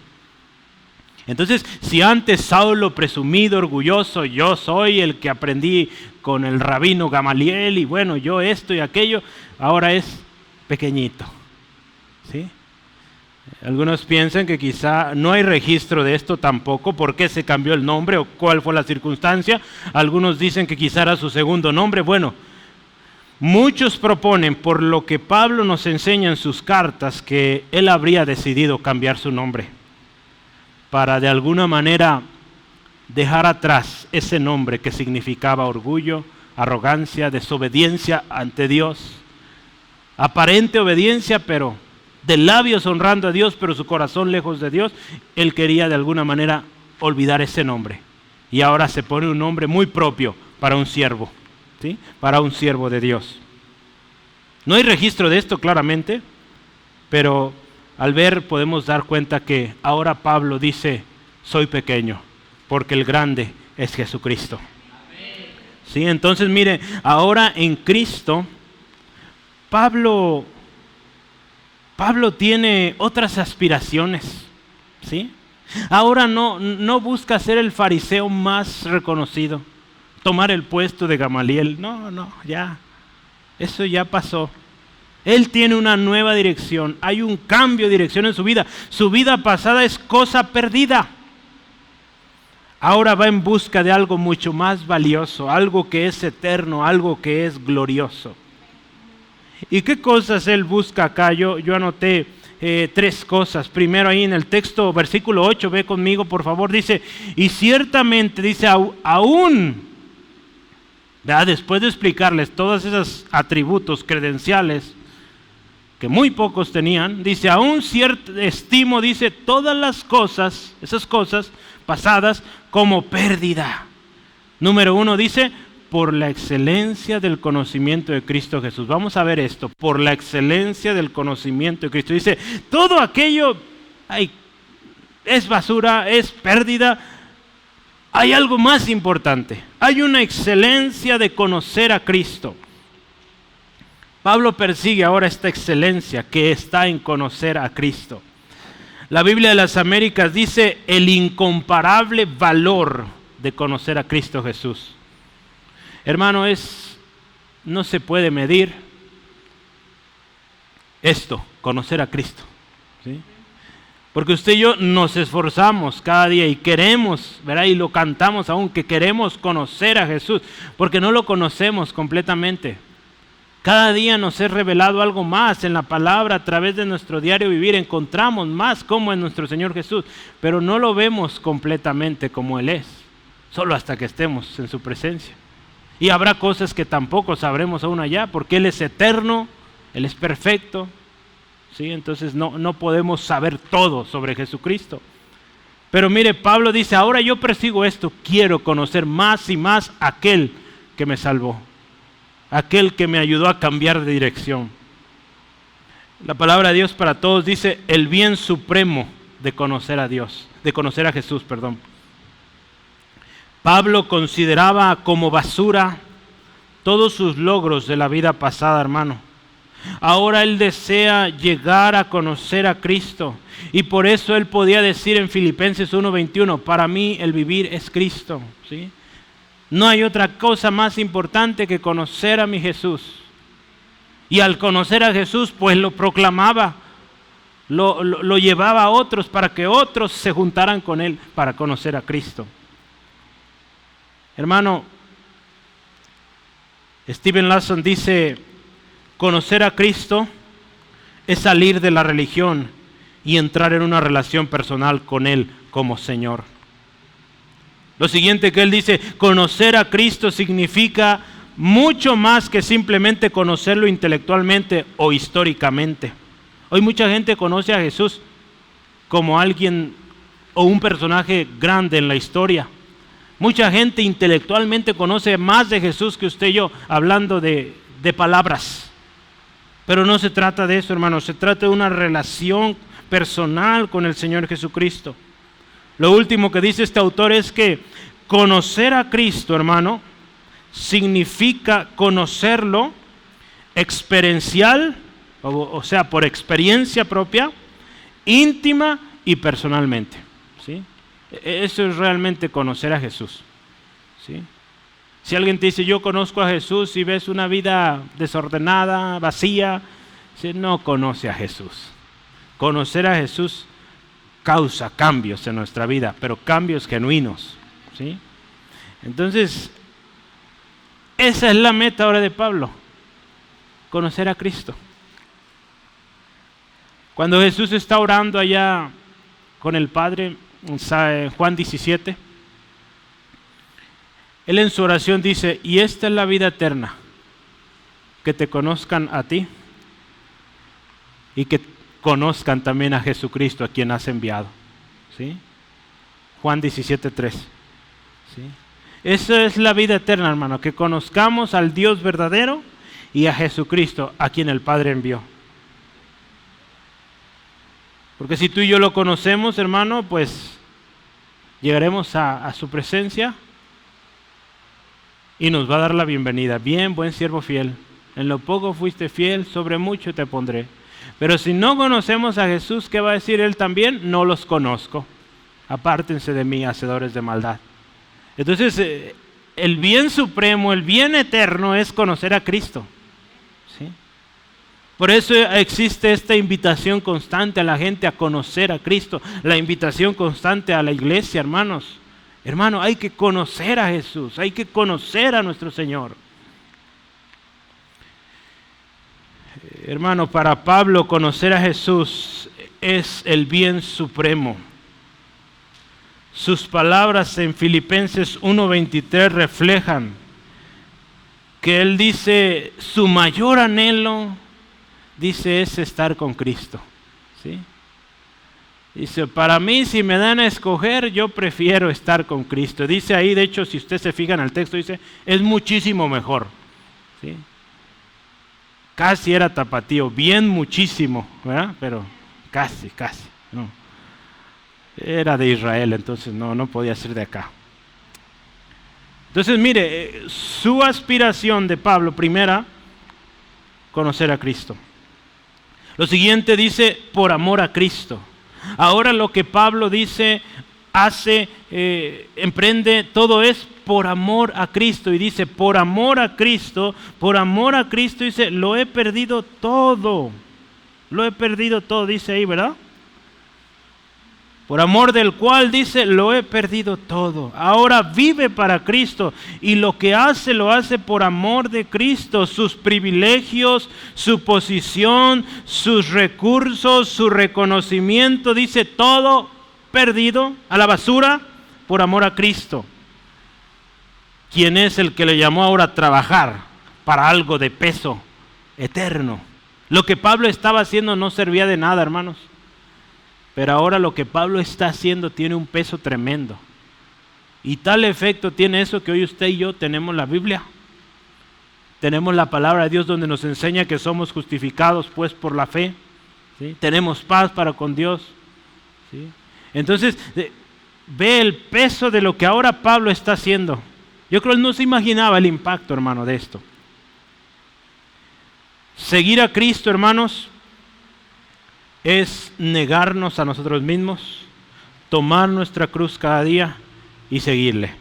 Entonces, si antes Saulo presumido, orgulloso, yo soy el que aprendí con el rabino Gamaliel y bueno, yo esto y aquello, ahora es pequeñito. ¿Sí? Algunos piensan que quizá no hay registro de esto tampoco, por qué se cambió el nombre o cuál fue la circunstancia. Algunos dicen que quizá era su segundo nombre. Bueno, muchos proponen, por lo que Pablo nos enseña en sus cartas, que él habría decidido cambiar su nombre para de alguna manera dejar atrás ese nombre que significaba orgullo, arrogancia, desobediencia ante Dios, aparente obediencia, pero de labios honrando a Dios, pero su corazón lejos de Dios. Él quería de alguna manera olvidar ese nombre. Y ahora se pone un nombre muy propio para un siervo, ¿sí? Para un siervo de Dios. No hay registro de esto claramente, pero al ver podemos dar cuenta que ahora Pablo dice, soy pequeño, porque el grande es Jesucristo. ¿Sí? Entonces mire, ahora en Cristo, Pablo tiene otras aspiraciones, ¿sí? Ahora no busca ser el fariseo más reconocido, tomar el puesto de Gamaliel. No, ya, eso ya pasó. Él tiene una nueva dirección, hay un cambio de dirección en su vida. Su vida pasada es cosa perdida. Ahora va en busca de algo mucho más valioso, algo que es eterno, algo que es glorioso. ¿Y qué cosas él busca acá? Yo anoté 3 cosas. Primero ahí en el texto, versículo 8, ve conmigo por favor, dice, y ciertamente, dice, aún, ¿verdad? Después de explicarles todos esos atributos, credenciales, que muy pocos tenían, dice, aún estimo, dice, todas las cosas, esas cosas pasadas, como pérdida. Número 1 dice, por la excelencia del conocimiento de Cristo Jesús. Vamos a ver esto, por la excelencia del conocimiento de Cristo. Dice, todo aquello ay, es basura, es pérdida. Hay algo más importante. Hay una excelencia de conocer a Cristo. Pablo persigue ahora esta excelencia que está en conocer a Cristo. La Biblia de las Américas dice el incomparable valor de conocer a Cristo Jesús. Hermano, no se puede medir esto, conocer a Cristo, ¿sí? Porque usted y yo nos esforzamos cada día y queremos, ¿verdad? Y lo cantamos aún, que queremos conocer a Jesús, porque no lo conocemos completamente. Cada día nos es revelado algo más en la palabra, a través de nuestro diario vivir encontramos más como es nuestro Señor Jesús, pero no lo vemos completamente como Él es, solo hasta que estemos en su presencia. Y habrá cosas que tampoco sabremos aún allá, porque Él es eterno, Él es perfecto, ¿sí? Entonces no podemos saber todo sobre Jesucristo. Pero mire, Pablo dice, ahora yo persigo esto, quiero conocer más y más a aquel que me salvó, aquel que me ayudó a cambiar de dirección. La palabra de Dios para todos dice el bien supremo de conocer a Dios, de conocer a Jesús, perdón. Pablo consideraba como basura todos sus logros de la vida pasada, hermano. Ahora él desea llegar a conocer a Cristo y por eso él podía decir en Filipenses 1:21, para mí el vivir es Cristo, ¿sí? No hay otra cosa más importante que conocer a mi Jesús. Y al conocer a Jesús, pues lo proclamaba, lo llevaba a otros para que otros se juntaran con él para conocer a Cristo. Hermano, Steven Lawson dice, conocer a Cristo es salir de la religión y entrar en una relación personal con Él como Señor. Lo siguiente que él dice, conocer a Cristo significa mucho más que simplemente conocerlo intelectualmente o históricamente. Hoy mucha gente conoce a Jesús como alguien o un personaje grande en la historia. Mucha gente intelectualmente conoce más de Jesús que usted y yo, hablando de palabras. Pero no se trata de eso, hermano, se trata de una relación personal con el Señor Jesucristo. Lo último que dice este autor es que conocer a Cristo, hermano, significa conocerlo experiencial, o sea, por experiencia propia, íntima y personalmente, ¿sí? Eso es realmente conocer a Jesús, ¿sí? Si alguien te dice, yo conozco a Jesús, y ves una vida desordenada, vacía, no conoce a Jesús. Conocer a Jesús causa cambios en nuestra vida, pero cambios genuinos, ¿sí? Entonces, esa es la meta ahora de Pablo, conocer a Cristo. Cuando Jesús está orando allá con el Padre, en Juan 17, Él en su oración dice, y esta es la vida eterna, que te conozcan a ti y que conozcan también a Jesucristo, a quien has enviado, ¿sí? Juan 17:3, ¿sí? Esa es la vida eterna, hermano, que conozcamos al Dios verdadero y a Jesucristo, a quien el Padre envió. Porque si tú y yo lo conocemos, hermano, pues llegaremos a su presencia y nos va a dar la bienvenida. Bien, buen siervo fiel, en lo poco fuiste fiel, sobre mucho te pondré. Pero si no conocemos a Jesús, ¿qué va a decir Él también? No los conozco. Apártense de mí, hacedores de maldad. Entonces, el bien supremo, el bien eterno es conocer a Cristo, ¿sí? Por eso existe esta invitación constante a la gente a conocer a Cristo, la invitación constante a la iglesia, hermanos. Hermano, hay que conocer a Jesús, hay que conocer a nuestro Señor. Hermano, para Pablo conocer a Jesús es el bien supremo. Sus palabras en Filipenses 1:23 reflejan que él dice, su mayor anhelo, dice, es estar con Cristo, ¿sí? Dice, para mí, si me dan a escoger, yo prefiero estar con Cristo. Dice ahí, de hecho, si usted se fija en el texto, dice, es muchísimo mejor, ¿sí? Casi era tapatío, bien muchísimo, ¿verdad? Pero casi, ¿no? Era de Israel, entonces no podía ser de acá. Entonces mire, su aspiración de Pablo, primera, conocer a Cristo. Lo siguiente dice, por amor a Cristo. Ahora lo que Pablo dice, hace, emprende, todo es por amor a Cristo. Y dice, por amor a Cristo, dice, lo he perdido todo. Lo he perdido todo, dice ahí, ¿verdad? Por amor del cual, dice, lo he perdido todo. Ahora vive para Cristo y lo que hace, lo hace por amor de Cristo. Sus privilegios, su posición, sus recursos, su reconocimiento, dice, todo perdido a la basura por amor a Cristo. ¿Quién es el que le llamó ahora a trabajar para algo de peso eterno? Lo que Pablo estaba haciendo no servía de nada, hermanos. Pero ahora lo que Pablo está haciendo tiene un peso tremendo. Y tal efecto tiene eso que hoy usted y yo tenemos la Biblia. Tenemos la palabra de Dios donde nos enseña que somos justificados pues por la fe. ¿Sí? Tenemos paz para con Dios. ¿Sí? Entonces, ve el peso de lo que ahora Pablo está haciendo. Yo creo que él no se imaginaba el impacto, hermano, de esto. Seguir a Cristo, hermanos, es negarnos a nosotros mismos, tomar nuestra cruz cada día y seguirle.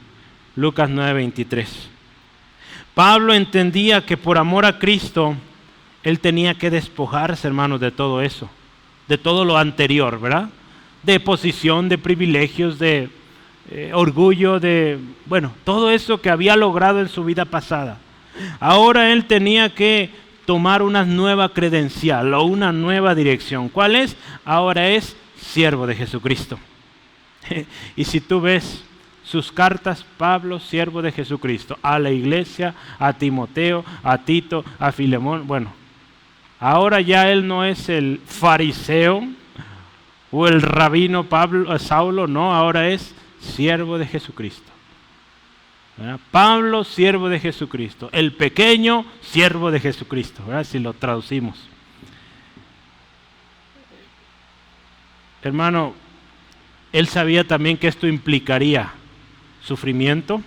Lucas 9:23. Pablo entendía que por amor a Cristo, él tenía que despojarse, hermanos, de todo eso, de todo lo anterior, ¿verdad? De posición, de privilegios, de orgullo, todo eso que había logrado en su vida pasada. Ahora él tenía que tomar una nueva credencial o una nueva dirección. ¿Cuál es? Ahora es siervo de Jesucristo. Y si tú ves sus cartas, Pablo, siervo de Jesucristo, a la iglesia, a Timoteo, a Tito, a Filemón, ahora ya él no es el fariseo o el rabino Saulo, no, ahora es siervo de Jesucristo. ¿Verdad? Pablo, siervo de Jesucristo. El pequeño, siervo de Jesucristo, ¿verdad? Si lo traducimos. Hermano, él sabía también que esto implicaría sufrimiento.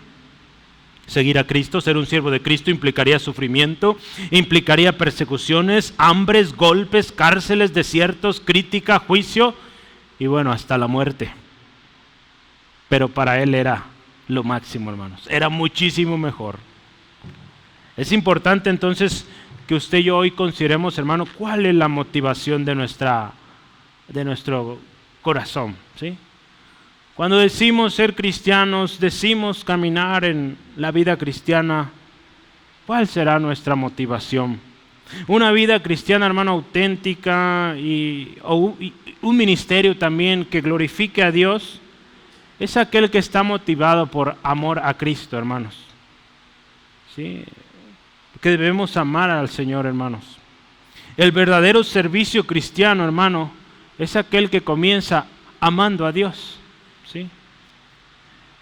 Seguir a Cristo, ser un siervo de Cristo implicaría sufrimiento, implicaría persecuciones, hambres, golpes, cárceles, desiertos, crítica, juicio y hasta la muerte. Pero para él era lo máximo, hermanos. Era muchísimo mejor. Es importante entonces que usted y yo hoy consideremos, hermano, cuál es la motivación de nuestro corazón, ¿sí? Cuando decimos ser cristianos, decimos caminar en la vida cristiana, ¿cuál será nuestra motivación? Una vida cristiana, hermano, auténtica y un ministerio también que glorifique a Dios, es aquel que está motivado por amor a Cristo, hermanos. ¿Sí? Que debemos amar al Señor, hermanos. El verdadero servicio cristiano, hermano, es aquel que comienza amando a Dios. ¿Sí?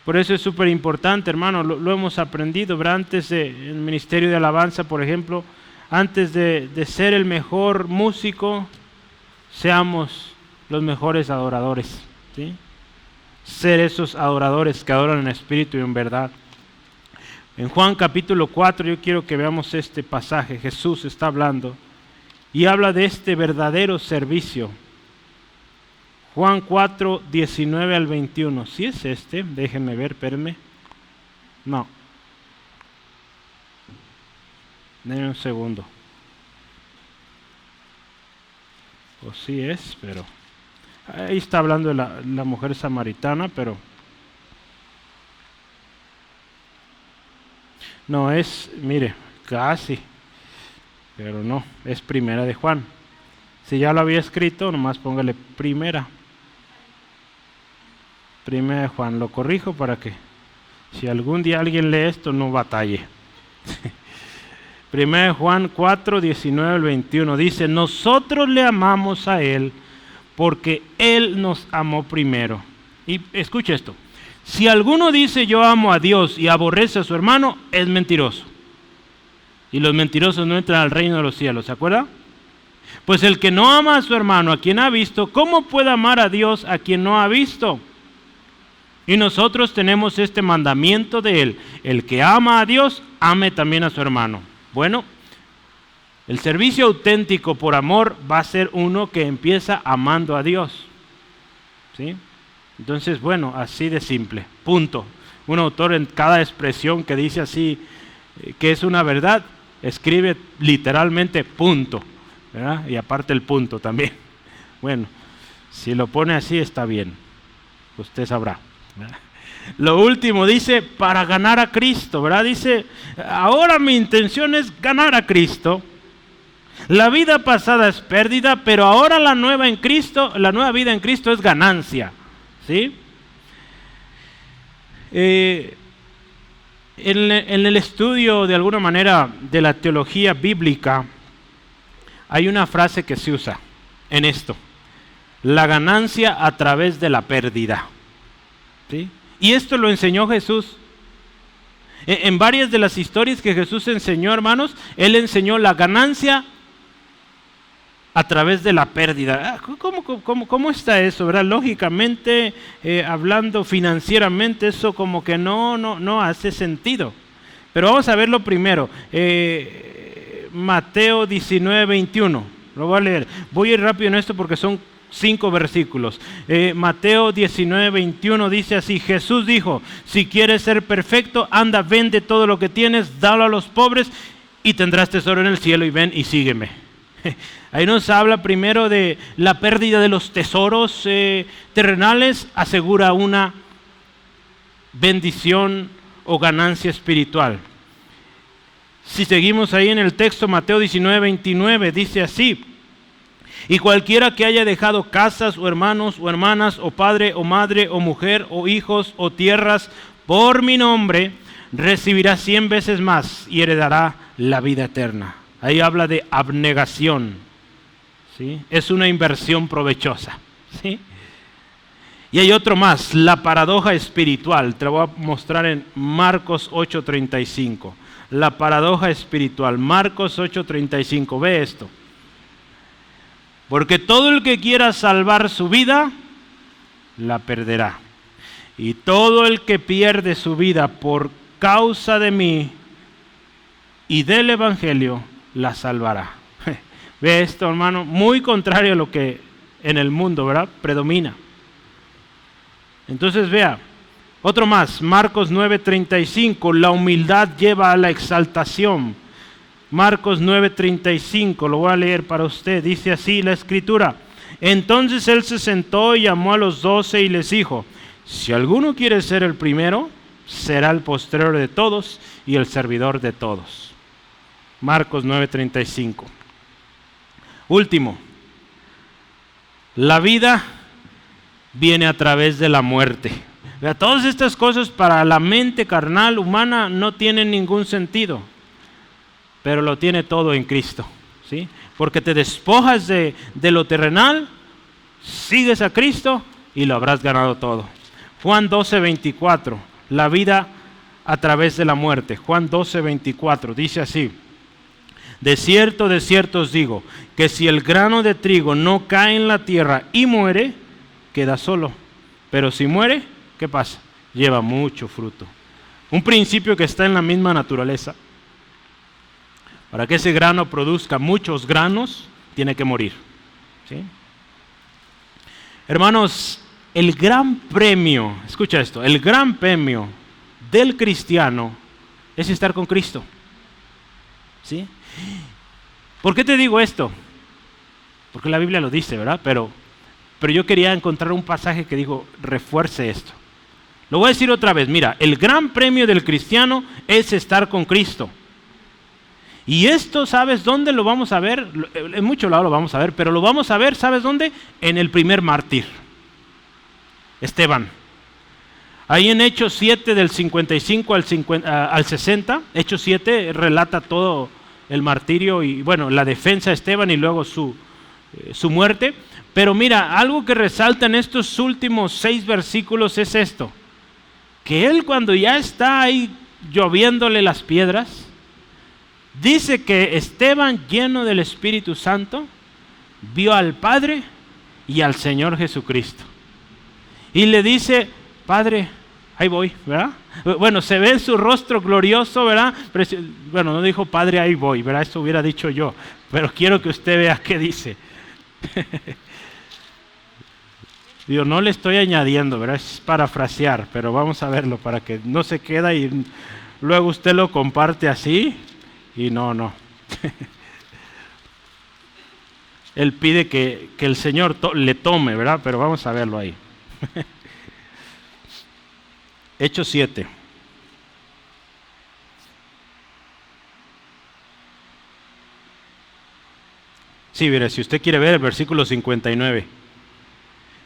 Por eso es súper importante, hermano, lo hemos aprendido, ¿verdad? Antes del ministerio de alabanza, por ejemplo, antes de ser el mejor músico, seamos los mejores adoradores. ¿Sí? Ser esos adoradores que adoran en espíritu y en verdad. En Juan capítulo 4 yo quiero que veamos este pasaje. Jesús está hablando y habla de este verdadero servicio. Juan 4, 19 al 21. ¿Sí es este? Déjenme ver, espérenme. No. Denme un segundo. O sí es, pero... Ahí está hablando de la mujer samaritana, pero... No es, mire, casi. Pero no, es primera de Juan. Si ya lo había escrito, nomás póngale primera. Primera de Juan, lo corrijo para que si algún día alguien lee esto, no batalle. Primera de Juan 4, 19 al 21 dice, nosotros le amamos a Él porque Él nos amó primero. Y escucha esto, si alguno dice yo amo a Dios y aborrece a su hermano, es mentiroso. Y los mentirosos no entran al reino de los cielos, ¿se acuerda? Pues el que no ama a su hermano, a quien ha visto, ¿cómo puede amar a Dios a quien no ha visto? Y nosotros tenemos este mandamiento de Él: el que ama a Dios, ame también a su hermano. Bueno, el servicio auténtico por amor va a ser uno que empieza amando a Dios, ¿sí? Entonces, bueno, así de simple, punto. Un autor en cada expresión que dice así, que es una verdad, escribe literalmente punto, ¿verdad? Y aparte el punto también. Bueno, si lo pone así está bien, usted sabrá, ¿verdad? Lo último dice, para ganar a Cristo, ¿verdad? Dice, ahora mi intención es ganar a Cristo. La vida pasada es pérdida, pero ahora la nueva vida en Cristo es ganancia, ¿sí? En el estudio, de alguna manera, de la teología bíblica, hay una frase que se usa en esto: la ganancia a través de la pérdida, ¿sí? Y esto lo enseñó Jesús. En varias de las historias que Jesús enseñó, hermanos, Él enseñó la ganancia a través de la pérdida. ¿Cómo está eso, verdad? Lógicamente, hablando financieramente, eso como que no hace sentido. Pero vamos a verlo primero. Mateo 19, 21. Lo voy a leer. Voy a ir rápido en esto porque son 5 versículos. Mateo 19, 21 dice así: Jesús dijo, si quieres ser perfecto, anda, vende todo lo que tienes, dalo a los pobres y tendrás tesoro en el cielo, y ven y sígueme. Ahí nos habla primero de la pérdida de los tesoros terrenales, asegura una bendición o ganancia espiritual. Si seguimos ahí en el texto, Mateo 19, 29, dice así: y cualquiera que haya dejado casas o hermanos o hermanas o padre o madre o mujer o hijos o tierras por mi nombre, recibirá 100 veces más y heredará la vida eterna. Ahí habla de abnegación, ¿sí? Es una inversión provechosa, ¿sí? Y hay otro más, la paradoja espiritual. Te lo voy a mostrar en Marcos 8:35. La paradoja espiritual, Marcos 8:35. Ve esto. Porque todo el que quiera salvar su vida, la perderá. Y todo el que pierde su vida por causa de mí y del Evangelio, la salvará. Ve esto, hermano, muy contrario a lo que en el mundo, ¿verdad?, predomina. Entonces vea, otro más, Marcos 9:35, la humildad lleva a la exaltación. Marcos 9:35, lo voy a leer para usted, dice así la escritura: entonces él se sentó y llamó a los 12 y les dijo: si alguno quiere ser el primero, será el postrero de todos y el servidor de todos. Marcos 9:35. Último, la vida viene a través de la muerte. Vea, todas estas cosas para la mente carnal humana no tienen ningún sentido, pero lo tiene todo en Cristo, ¿sí? Porque te despojas de lo terrenal, sigues a Cristo y lo habrás ganado todo. Juan 12:24, la vida a través de la muerte. Juan 12:24 dice así: de cierto os digo, que si el grano de trigo no cae en la tierra y muere, queda solo. Pero si muere, ¿qué pasa? Lleva mucho fruto. Un principio que está en la misma naturaleza. Para que ese grano produzca muchos granos, tiene que morir, ¿sí? Hermanos, el gran premio, escucha esto, el gran premio del cristiano es estar con Cristo, ¿sí? ¿Por qué te digo esto? Porque la Biblia lo dice, ¿verdad? Pero yo quería encontrar un pasaje que digo, refuerce esto. Lo voy a decir otra vez, mira, el gran premio del cristiano es estar con Cristo. Y esto, ¿sabes dónde lo vamos a ver? En muchos lados lo vamos a ver, pero lo vamos a ver, ¿sabes dónde? En el primer mártir, Esteban. Ahí en Hechos 7 del 55 al 60, Hechos 7 relata todo el martirio y bueno, la defensa de Esteban y luego su muerte. Pero mira, algo que resalta en estos últimos 6 versículos es esto: que él, cuando ya está ahí lloviéndole las piedras, dice que Esteban, lleno del Espíritu Santo, vio al Padre y al Señor Jesucristo. Y le dice, Padre, ahí voy, ¿verdad? Bueno, se ve en su rostro glorioso, ¿verdad? Bueno, no dijo Padre, ahí voy, ¿verdad? Eso hubiera dicho yo, pero quiero que usted vea qué dice. Digo, no le estoy añadiendo, ¿verdad? Es parafrasear, pero vamos a verlo para que no se queda y luego usted lo comparte así y no. Él pide que el Señor le tome, ¿verdad? Pero vamos a verlo ahí. Hechos 7. Sí, mire, si usted quiere ver el versículo 59.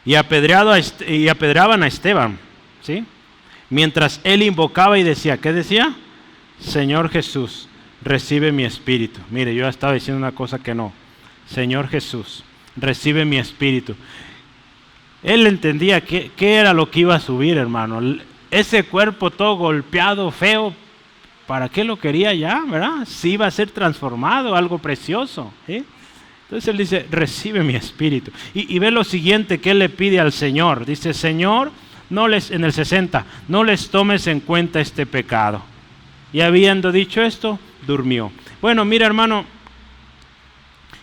Y apedreaban a Esteban, ¿sí? Mientras él invocaba y decía, ¿qué decía? Señor Jesús, recibe mi espíritu. Mire, yo estaba diciendo una cosa que no. Señor Jesús, recibe mi espíritu. Él entendía qué era lo que iba a subir, hermano. Ese cuerpo todo golpeado, feo, ¿para qué lo quería ya, verdad? Si iba a ser transformado, algo precioso, ¿sí? Entonces él dice, recibe mi espíritu. Y ve lo siguiente que él le pide al Señor. Dice, Señor, en el 60, no les tomes en cuenta este pecado. Y habiendo dicho esto, durmió. Bueno, mira, hermano,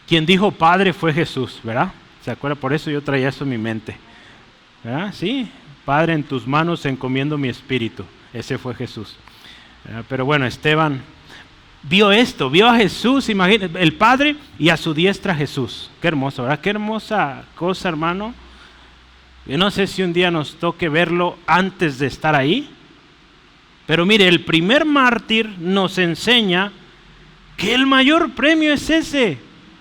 quien dijo Padre fue Jesús, ¿verdad? ¿Se acuerda? Por eso yo traía eso en mi mente, ¿verdad? Sí, Padre, en tus manos encomiendo mi espíritu. Ese fue Jesús. Pero bueno, Esteban vio esto, vio a Jesús, imagínate, el Padre y a su diestra Jesús. Qué hermoso, ¿verdad? Qué hermosa cosa, hermano. Yo no sé si un día nos toque verlo antes de estar ahí. Pero mire, el primer mártir nos enseña que el mayor premio es ese,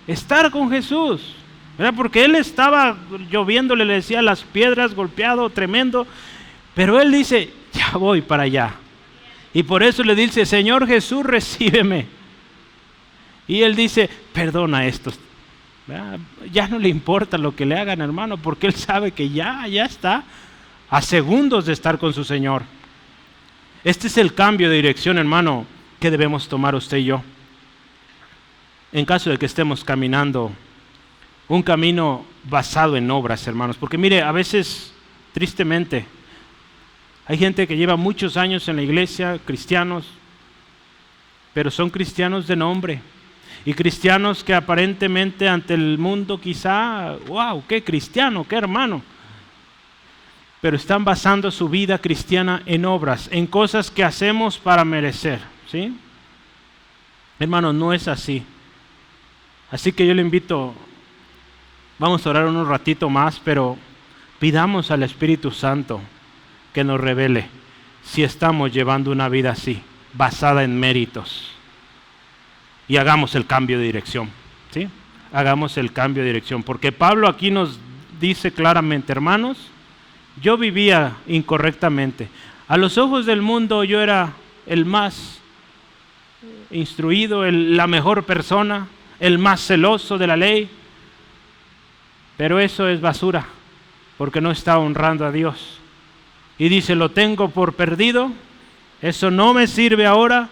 estar con Jesús, ¿verdad? Porque él estaba lloviéndole, le decía las piedras, golpeado, tremendo. Pero él dice, ya voy para allá. Y por eso le dice, Señor Jesús, recíbeme. Y él dice, perdona a estos. ¿Verdad? Ya no le importa lo que le hagan, hermano, porque él sabe que ya está a segundos de estar con su Señor. Este es el cambio de dirección, hermano, que debemos tomar usted y yo. En caso de que estemos caminando un camino basado en obras, hermanos. Porque mire, a veces, tristemente, hay gente que lleva muchos años en la iglesia, cristianos, pero son cristianos de nombre. Y cristianos que aparentemente ante el mundo quizá, wow, qué cristiano, qué hermano. Pero están basando su vida cristiana en obras, en cosas que hacemos para merecer, ¿sí? Hermano, no es así. Así que yo le invito, vamos a orar un ratito más, pero pidamos al Espíritu Santo que nos revele si estamos llevando una vida así, basada en méritos. Y hagamos el cambio de dirección, ¿sí? Hagamos el cambio de dirección, porque Pablo aquí nos dice claramente, hermanos, yo vivía incorrectamente. A los ojos del mundo yo era el más instruido, la mejor persona, el más celoso de la ley, pero eso es basura, porque no está honrando a Dios. Y dice, lo tengo por perdido, eso no me sirve ahora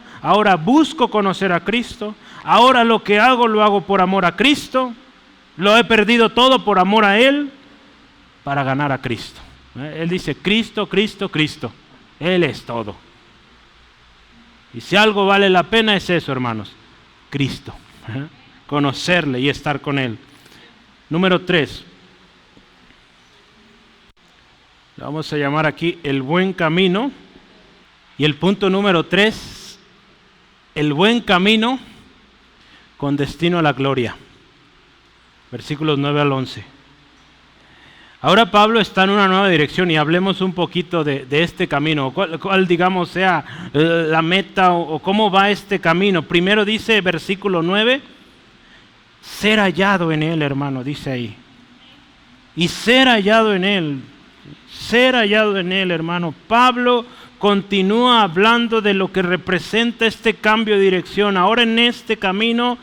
busco conocer a Cristo, ahora lo que hago lo hago por amor a Cristo, lo he perdido todo por amor a Él, para ganar a Cristo. Él dice, Cristo, Cristo, Cristo, Él es todo. Y si algo vale la pena es eso, hermanos, Cristo, conocerle y estar con Él. Número 3. Lo vamos a llamar aquí el buen camino. Y el punto número 3, el buen camino con destino a la gloria. Versículos 9 al 11. Ahora Pablo está en una nueva dirección y hablemos un poquito de este camino. ¿Cuál digamos sea la meta o cómo va este camino? Primero dice versículo 9, ser hallado en Él, hermano, dice ahí. Y ser hallado en Él. Ser hallado en Él, hermano. Pablo continúa hablando de lo que representa este cambio de dirección. Ahora en este camino,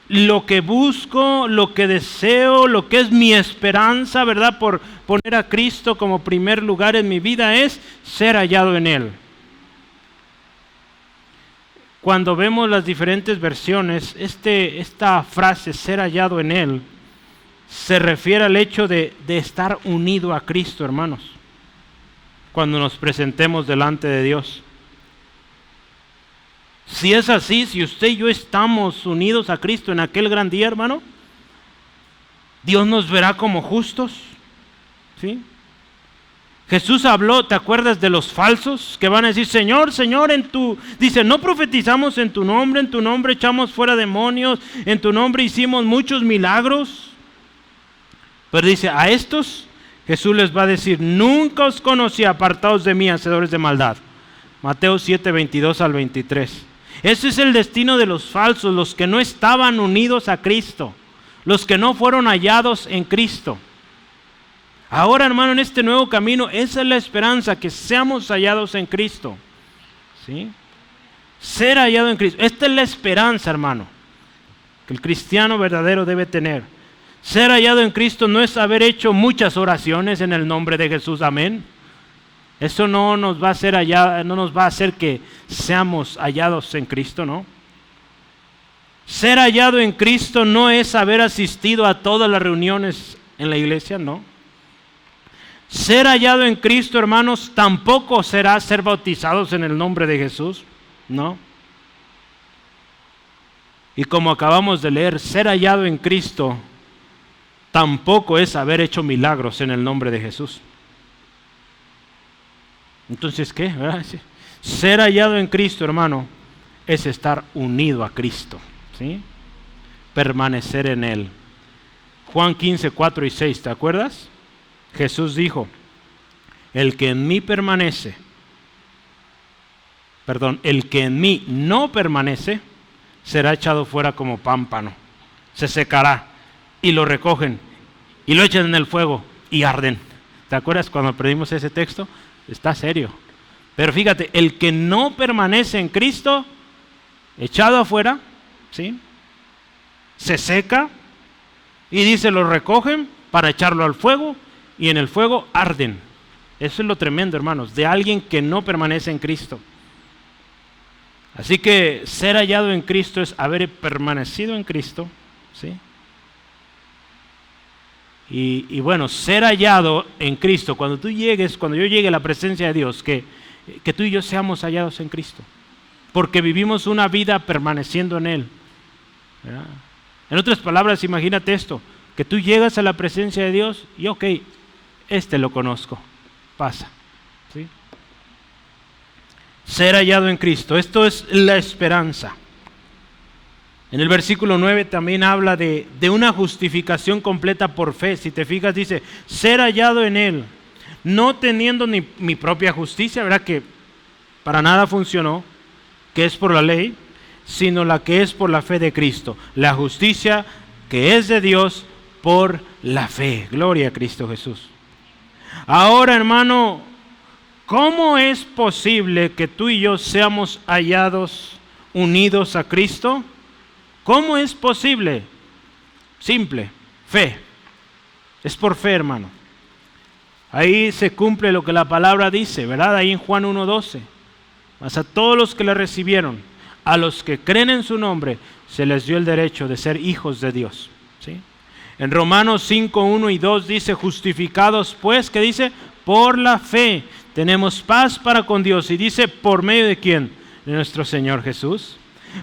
lo que busco, lo que deseo, lo que es mi esperanza, ¿verdad? Por poner a Cristo como primer lugar en mi vida es ser hallado en Él. Cuando vemos las diferentes versiones, esta frase, ser hallado en Él, se refiere al hecho de estar unido a Cristo, hermanos, cuando nos presentemos delante de Dios. Si es así, si usted y yo estamos unidos a Cristo en aquel gran día, hermano, Dios nos verá como justos, ¿sí? Jesús habló, ¿te acuerdas de los falsos que van a decir, Señor, Señor, dice, no profetizamos en tu nombre echamos fuera demonios, en tu nombre hicimos muchos milagros? Pero dice, a estos Jesús les va a decir, nunca os conocí, apartados de mí, hacedores de maldad. Mateo 7, 22 al 23. Ese es el destino de los falsos, los que no estaban unidos a Cristo, los que no fueron hallados en Cristo. Ahora, hermano, en este nuevo camino, esa es la esperanza, que seamos hallados en Cristo, ¿sí? Ser hallado en Cristo. Esta es la esperanza, hermano, que el cristiano verdadero debe tener. Ser hallado en Cristo no es haber hecho muchas oraciones en el nombre de Jesús, amén. Eso no nos va a hacer no nos va a hacer que seamos hallados en Cristo, ¿no? Ser hallado en Cristo no es haber asistido a todas las reuniones en la iglesia, no. Ser hallado en Cristo, hermanos, tampoco será ser bautizados en el nombre de Jesús, no. Y como acabamos de leer, ser hallado en Cristo tampoco es haber hecho milagros en el nombre de Jesús. Entonces, ¿qué? ¿Verdad? Ser hallado en Cristo, hermano, es estar unido a Cristo, ¿sí? Permanecer en Él. Juan 15, 4 y 6, ¿te acuerdas? Jesús dijo, el que en mí no permanece, será echado fuera como pámpano, se secará, y lo recogen, y lo echan en el fuego, y arden. ¿Te acuerdas cuando aprendimos ese texto? Está serio. Pero fíjate, el que no permanece en Cristo, echado afuera, ¿sí? Se seca, y dice, lo recogen para echarlo al fuego, y en el fuego arden. Eso es lo tremendo, hermanos, de alguien que no permanece en Cristo. Así que ser hallado en Cristo es haber permanecido en Cristo, ¿sí? Y bueno, ser hallado en Cristo, cuando yo llegue a la presencia de Dios, que tú y yo seamos hallados en Cristo, porque vivimos una vida permaneciendo en Él, ¿verdad? En otras palabras, imagínate esto, que tú llegas a la presencia de Dios y ok, lo conozco, pasa, ¿sí? Ser hallado en Cristo, esto es la esperanza. En el versículo 9 también habla de una justificación completa por fe. Si te fijas, dice, ser hallado en Él, no teniendo ni mi propia justicia, ¿verdad? Que para nada funcionó, que es por la ley, sino la que es por la fe de Cristo. La justicia que es de Dios por la fe. Gloria a Cristo Jesús. Ahora, hermano, ¿cómo es posible que tú y yo seamos hallados unidos a Cristo? ¿Cómo es posible? Simple, fe. Es por fe, hermano. Ahí se cumple lo que la palabra dice, ¿verdad? Ahí en Juan 1:12. Mas a todos los que le recibieron, a los que creen en su nombre, se les dio el derecho de ser hijos de Dios, ¿sí? En Romanos 5:1 y 2 dice, justificados pues, ¿qué dice? Por la fe tenemos paz para con Dios. Y dice, ¿por medio de quién? De nuestro Señor Jesús.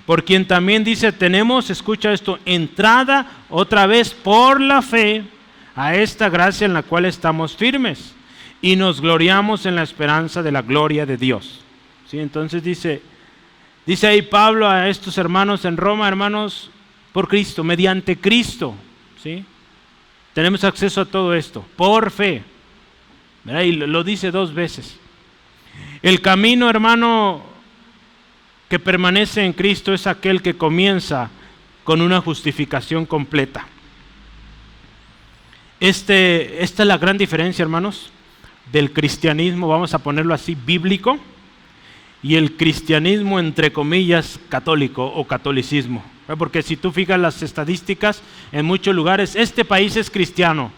Por quien también dice, tenemos, escucha esto, entrada otra vez por la fe a esta gracia en la cual estamos firmes y nos gloriamos en la esperanza de la gloria de Dios. ¿Sí? Entonces dice ahí Pablo a estos hermanos en Roma, hermanos, por Cristo, mediante Cristo, ¿sí? Tenemos acceso a todo esto, por fe, ¿verdad? Y lo dice 2 veces. El camino, hermano, que permanece en Cristo es aquel que comienza con una justificación completa. Esta es la gran diferencia, hermanos, del cristianismo, vamos a ponerlo así, bíblico, y el cristianismo, entre comillas, católico o catolicismo. Porque si tú fijas las estadísticas, en muchos lugares, este país es cristiano,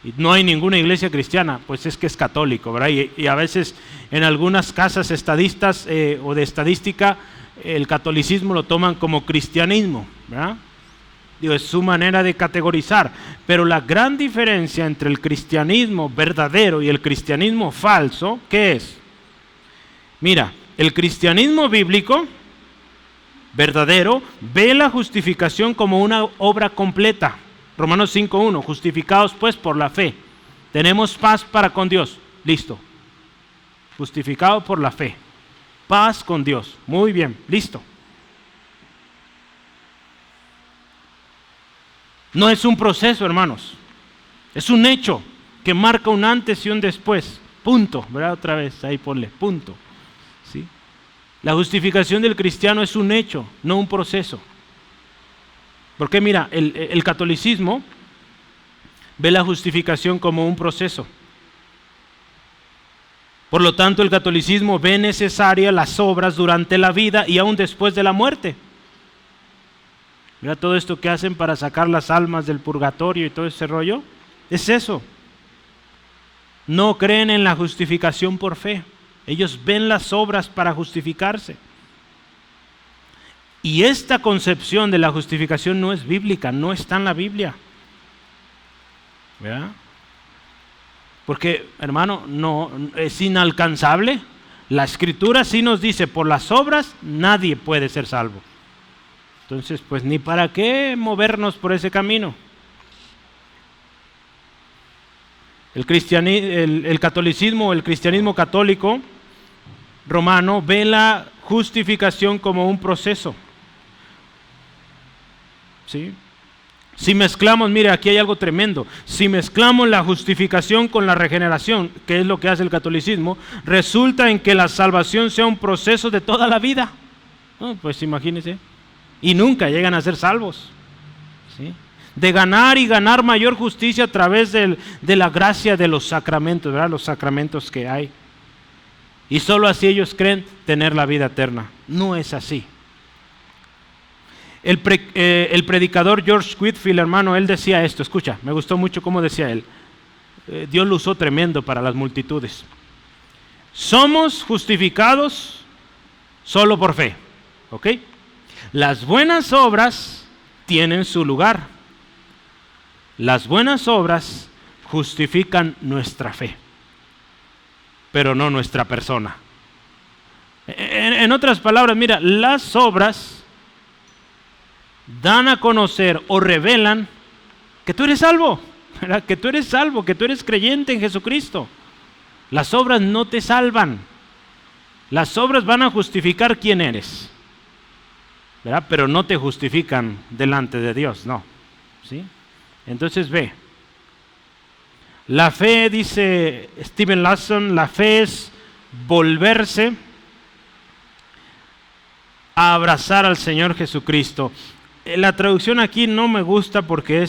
y no hay ninguna iglesia cristiana, pues es que es católico, ¿verdad? Y a veces en algunas casas estadistas o de estadística, el catolicismo lo toman como cristianismo, ¿verdad? Digo, es su manera de categorizar. Pero la gran diferencia entre el cristianismo verdadero y el cristianismo falso, ¿qué es? Mira, el cristianismo bíblico verdadero ve la justificación como una obra completa. Romanos 5:1, justificados pues por la fe. Tenemos paz para con Dios. Listo. Justificado por la fe. Paz con Dios. Muy bien, listo. No es un proceso, hermanos. Es un hecho que marca un antes y un después. Punto. ¿Verdad? Otra vez, ahí ponle, punto. ¿Sí? La justificación del cristiano es un hecho, no un proceso. Porque mira, el catolicismo ve la justificación como un proceso. Por lo tanto, el catolicismo ve necesarias las obras durante la vida y aún después de la muerte. Mira todo esto que hacen para sacar las almas del purgatorio y todo ese rollo. Es eso. No creen en la justificación por fe. Ellos ven las obras para justificarse. Y esta concepción de la justificación no es bíblica, no está en la Biblia. ¿Verdad? Porque, hermano, no es inalcanzable. La Escritura sí nos dice, por las obras nadie puede ser salvo. Entonces, pues ni para qué movernos por ese camino. El catolicismo, el cristianismo católico romano ve la justificación como un proceso. ¿Sí? Si mezclamos, mire, aquí hay algo tremendo. Si mezclamos la justificación con la regeneración, que es lo que hace el catolicismo, resulta en que la salvación sea un proceso de toda la vida. Pues imagínense. Y nunca llegan a ser salvos. ¿Sí? De ganar y ganar mayor justicia a través de la gracia de los sacramentos, ¿verdad? Los sacramentos que hay. Y solo así ellos creen tener la vida eterna. No es así. El predicador George Whitefield, hermano, él decía esto. Escucha, me gustó mucho cómo decía él. Dios lo usó tremendo para las multitudes. Somos justificados solo por fe. ¿Ok? Las buenas obras tienen su lugar. Las buenas obras justifican nuestra fe, pero no nuestra persona. En otras palabras, mira, las obras dan a conocer o revelan que tú eres salvo, ¿verdad? Que tú eres salvo, que tú eres creyente en Jesucristo. Las obras no te salvan. Las obras van a justificar quién eres, ¿verdad? Pero no te justifican delante de Dios, no. ¿Sí? Entonces ve. La fe, dice Stephen Lawson, la fe es volverse a abrazar al Señor Jesucristo. La traducción aquí no me gusta porque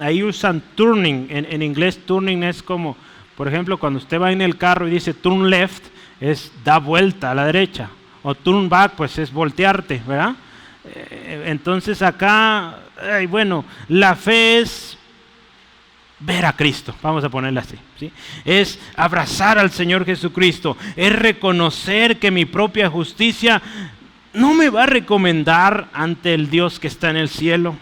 ahí usan turning, en inglés turning es como, por ejemplo, cuando usted va en el carro y dice turn left, es da vuelta a la derecha, o turn back, pues es voltearte, ¿verdad? Entonces acá, bueno, la fe es ver a Cristo, vamos a ponerla así, ¿sí? Es abrazar al Señor Jesucristo, es reconocer que mi propia justicia no me va a recomendar ante el Dios que está en el cielo.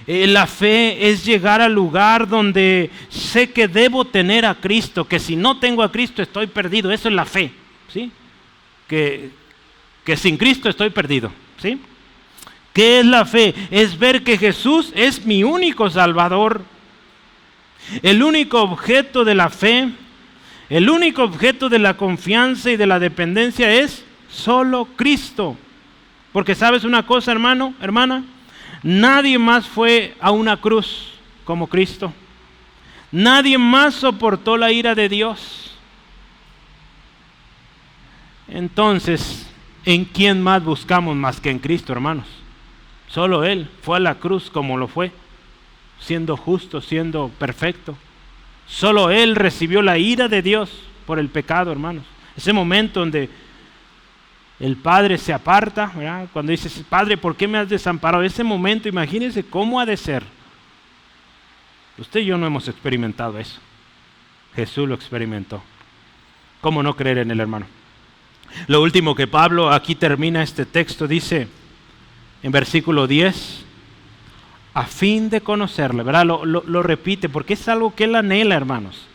La fe es llegar al lugar donde sé que debo tener a Cristo, que si no tengo a Cristo estoy perdido. Eso es la fe, ¿sí? Que sin Cristo estoy perdido, ¿sí? ¿Qué es la fe? Es ver que Jesús es mi único Salvador. El único objeto de la fe, el único objeto de la confianza y de la dependencia es solo Cristo. Porque sabes una cosa, hermano, hermana, nadie más fue a una cruz como Cristo. Nadie más soportó la ira de Dios. Entonces, ¿en quién más buscamos más que en Cristo, hermanos? Solo Él fue a la cruz como lo fue, siendo justo, siendo perfecto. Solo Él recibió la ira de Dios por el pecado, hermanos. Ese momento donde el Padre se aparta, ¿verdad? Cuando dices, Padre, ¿por qué me has desamparado? Ese momento, imagínense cómo ha de ser. Usted y yo no hemos experimentado eso. Jesús lo experimentó. ¿Cómo no creer en Él, hermano? Lo último que Pablo aquí termina este texto, dice en versículo 10, a fin de conocerle, ¿verdad? Lo repite porque es algo que él anhela, hermanos.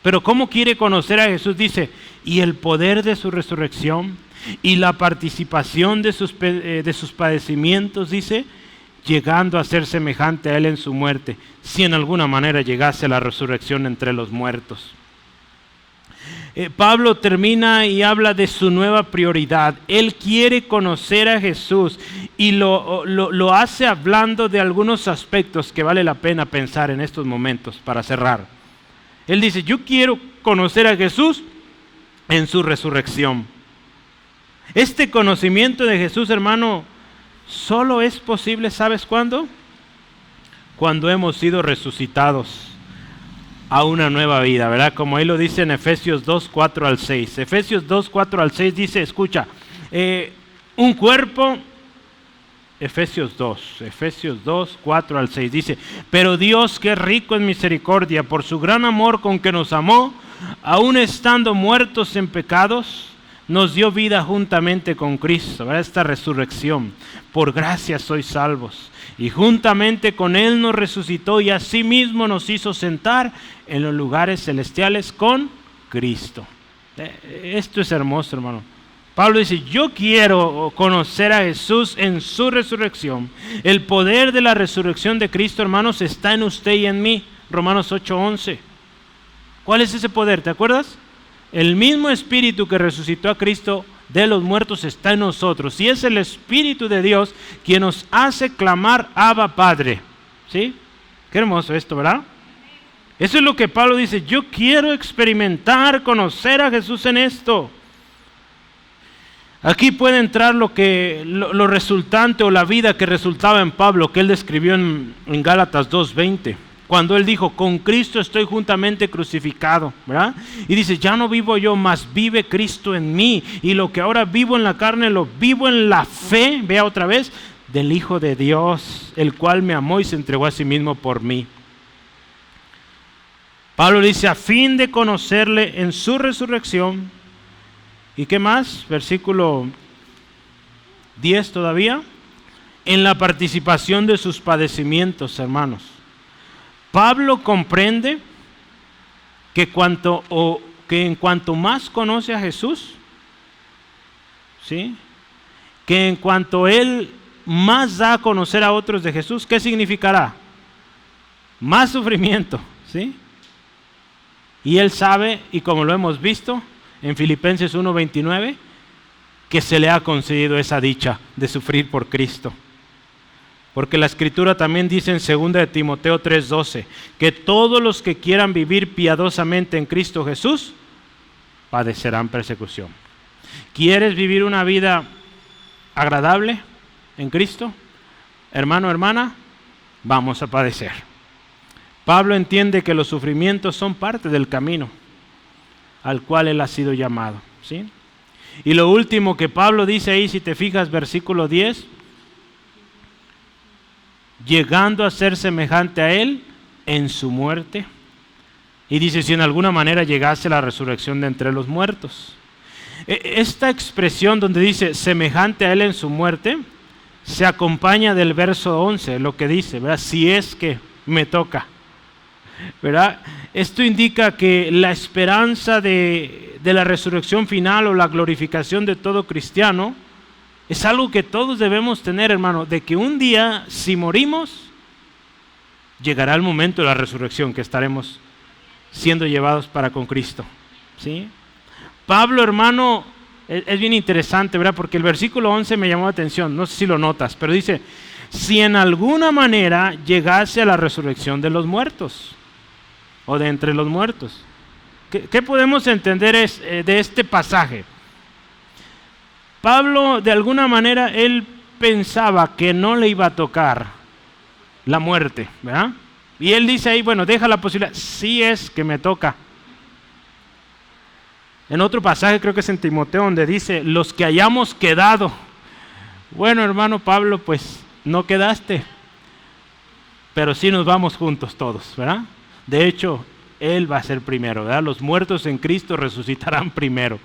Pero ¿cómo quiere conocer a Jesús? Dice, y el poder de su resurrección y la participación de sus padecimientos, dice, llegando a ser semejante a él en su muerte, si en alguna manera llegase a la resurrección entre los muertos. Pablo termina y habla de su nueva prioridad. Él quiere conocer a Jesús y lo hace hablando de algunos aspectos que vale la pena pensar en estos momentos para cerrar. Él dice, yo quiero conocer a Jesús en su resurrección. Este conocimiento de Jesús, hermano, solo es posible, ¿sabes cuándo? Cuando hemos sido resucitados a una nueva vida, ¿verdad? Como ahí lo dice en Efesios 2, 4 al 6. Efesios 2, 4 al 6 dice, escucha, un cuerpo, Efesios 2, 4 al 6 dice, pero Dios que es rico en misericordia, por su gran amor con que nos amó, aun estando muertos en pecados, nos dio vida juntamente con Cristo, ¿verdad? Esta resurrección, por gracia sois salvos. Y juntamente con Él nos resucitó y asimismo nos hizo sentar en los lugares celestiales con Cristo. Esto es hermoso, hermano. Pablo dice, yo quiero conocer a Jesús en su resurrección. El poder de la resurrección de Cristo, hermanos, está en usted y en mí. Romanos 8:11. ¿Cuál es ese poder? ¿Te acuerdas? El mismo Espíritu que resucitó a Cristo de los muertos está en nosotros. Y es el Espíritu de Dios quien nos hace clamar Abba Padre. ¿Sí? Qué hermoso esto, ¿verdad? Eso es lo que Pablo dice. Yo quiero experimentar, conocer a Jesús en esto. Aquí puede entrar lo resultante o la vida que resultaba en Pablo, que él describió en Gálatas 2:20. Cuando él dijo, con Cristo estoy juntamente crucificado, ¿verdad? Y dice, ya no vivo yo, mas vive Cristo en mí. Y lo que ahora vivo en la carne, lo vivo en la fe, vea otra vez, del Hijo de Dios, el cual me amó y se entregó a sí mismo por mí. Pablo dice, a fin de conocerle en su resurrección. ¿Y qué más? Versículo 10 todavía. En la participación de sus padecimientos, hermanos. Pablo comprende que en cuanto más conoce a Jesús, ¿sí? Que en cuanto él más da a conocer a otros de Jesús, ¿qué significará? Más sufrimiento, ¿sí? Y él sabe, y como lo hemos visto en Filipenses 1:29, que se le ha concedido esa dicha de sufrir por Cristo. Porque la Escritura también dice en 2 de Timoteo 3:12, que todos los que quieran vivir piadosamente en Cristo Jesús, padecerán persecución. ¿Quieres vivir una vida agradable en Cristo? Hermano, hermana, vamos a padecer. Pablo entiende que los sufrimientos son parte del camino al cual él ha sido llamado, ¿sí? Y lo último que Pablo dice ahí, si te fijas, versículo 10, llegando a ser semejante a él en su muerte. Y dice, si en alguna manera llegase la resurrección de entre los muertos. Esta expresión donde dice semejante a él en su muerte, se acompaña del verso 11, lo que dice, ¿verdad? Si es que me toca, ¿verdad? Esto indica que la esperanza de la resurrección final o la glorificación de todo cristiano es algo que todos debemos tener, hermano, de que un día, si morimos, llegará el momento de la resurrección, que estaremos siendo llevados para con Cristo, ¿sí? Pablo, hermano, es bien interesante, ¿verdad? Porque el versículo 11 me llamó la atención, no sé si lo notas, pero dice, si en alguna manera llegase a la resurrección de los muertos, o de entre los muertos. ¿Qué podemos entender de este pasaje? Pablo, de alguna manera, él pensaba que no le iba a tocar la muerte, ¿verdad? Y él dice ahí, bueno, deja la posibilidad, si es que me toca. En otro pasaje, creo que es en Timoteo, donde dice, los que hayamos quedado. Bueno, hermano Pablo, pues no quedaste, pero sí nos vamos juntos todos, ¿verdad? De hecho, él va a ser primero, ¿verdad? Los muertos en Cristo resucitarán primero.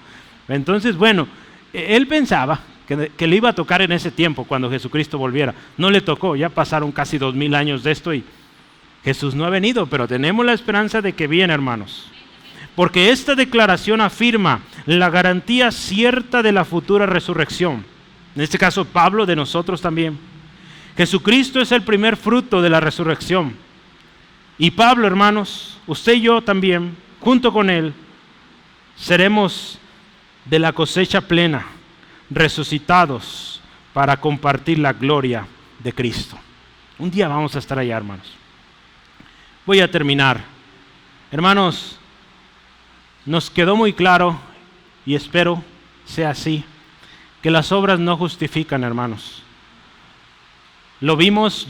Entonces, bueno, él pensaba que que le iba a tocar en ese tiempo cuando Jesucristo volviera. No le tocó, ya pasaron casi 2000 años de esto y Jesús no ha venido, pero tenemos la esperanza de que viene, hermanos. Porque esta declaración afirma la garantía cierta de la futura resurrección. En este caso, Pablo, de nosotros también. Jesucristo es el primer fruto de la resurrección. Y Pablo, hermanos, usted y yo también, junto con él, seremos de la cosecha plena, resucitados para compartir la gloria de Cristo. Un día vamos a estar allá, hermanos. Voy a terminar. Hermanos, nos quedó muy claro, y espero sea así, que las obras no justifican, hermanos. Lo vimos,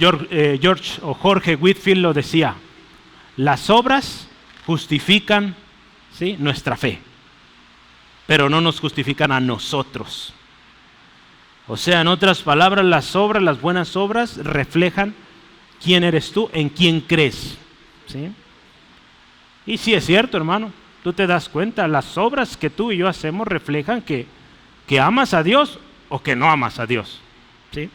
Jorge Whitefield lo decía, las obras justifican, ¿sí?, nuestra fe, pero no nos justifican a nosotros. O sea, en otras palabras, las obras, las buenas obras, reflejan quién eres tú, en quién crees, ¿sí? Y sí es cierto, hermano, tú te das cuenta, las obras que tú y yo hacemos reflejan que amas a Dios o que no amas a Dios, ¿sí?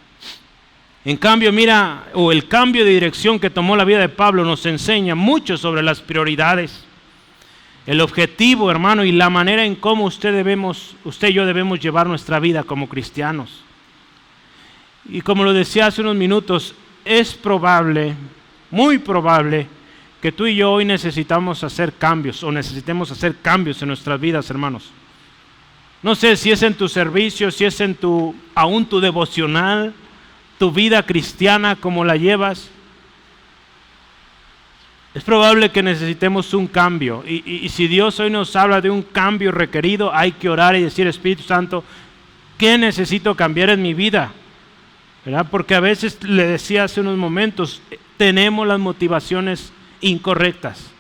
En cambio, mira, el cambio de dirección que tomó la vida de Pablo nos enseña mucho sobre las prioridades, el objetivo, hermano, y la manera en cómo usted y yo debemos llevar nuestra vida como cristianos. Y como lo decía hace unos minutos, es probable, muy probable, que tú y yo hoy necesitemos hacer cambios en nuestras vidas, hermanos. No sé si es en tu servicio, si es en aún tu devocional, tu vida cristiana, cómo la llevas. Es probable que necesitemos un cambio. Y si Dios hoy nos habla de un cambio requerido, hay que orar y decir, Espíritu Santo, ¿qué necesito cambiar en mi vida? ¿Verdad? Porque a veces, le decía hace unos momentos, tenemos las motivaciones incorrectas.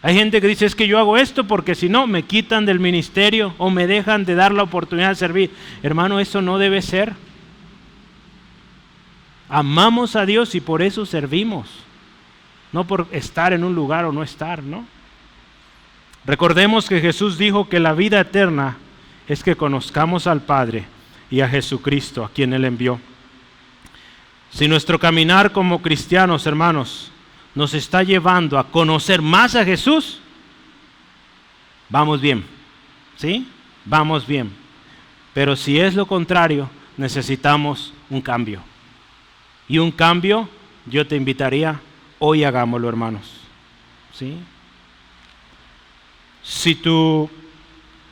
Hay gente que dice, es que yo hago esto porque si no me quitan del ministerio o me dejan de dar la oportunidad de servir. Hermano, eso no debe ser. Amamos a Dios y por eso servimos, no por estar en un lugar o no estar, ¿no? Recordemos que Jesús dijo que la vida eterna es que conozcamos al Padre y a Jesucristo, a quien Él envió. Si nuestro caminar como cristianos, hermanos, nos está llevando a conocer más a Jesús, vamos bien, ¿sí? Vamos bien. Pero si es lo contrario, necesitamos un cambio. Y un cambio, yo te invitaría, hoy hagámoslo, hermanos, ¿sí? Si tu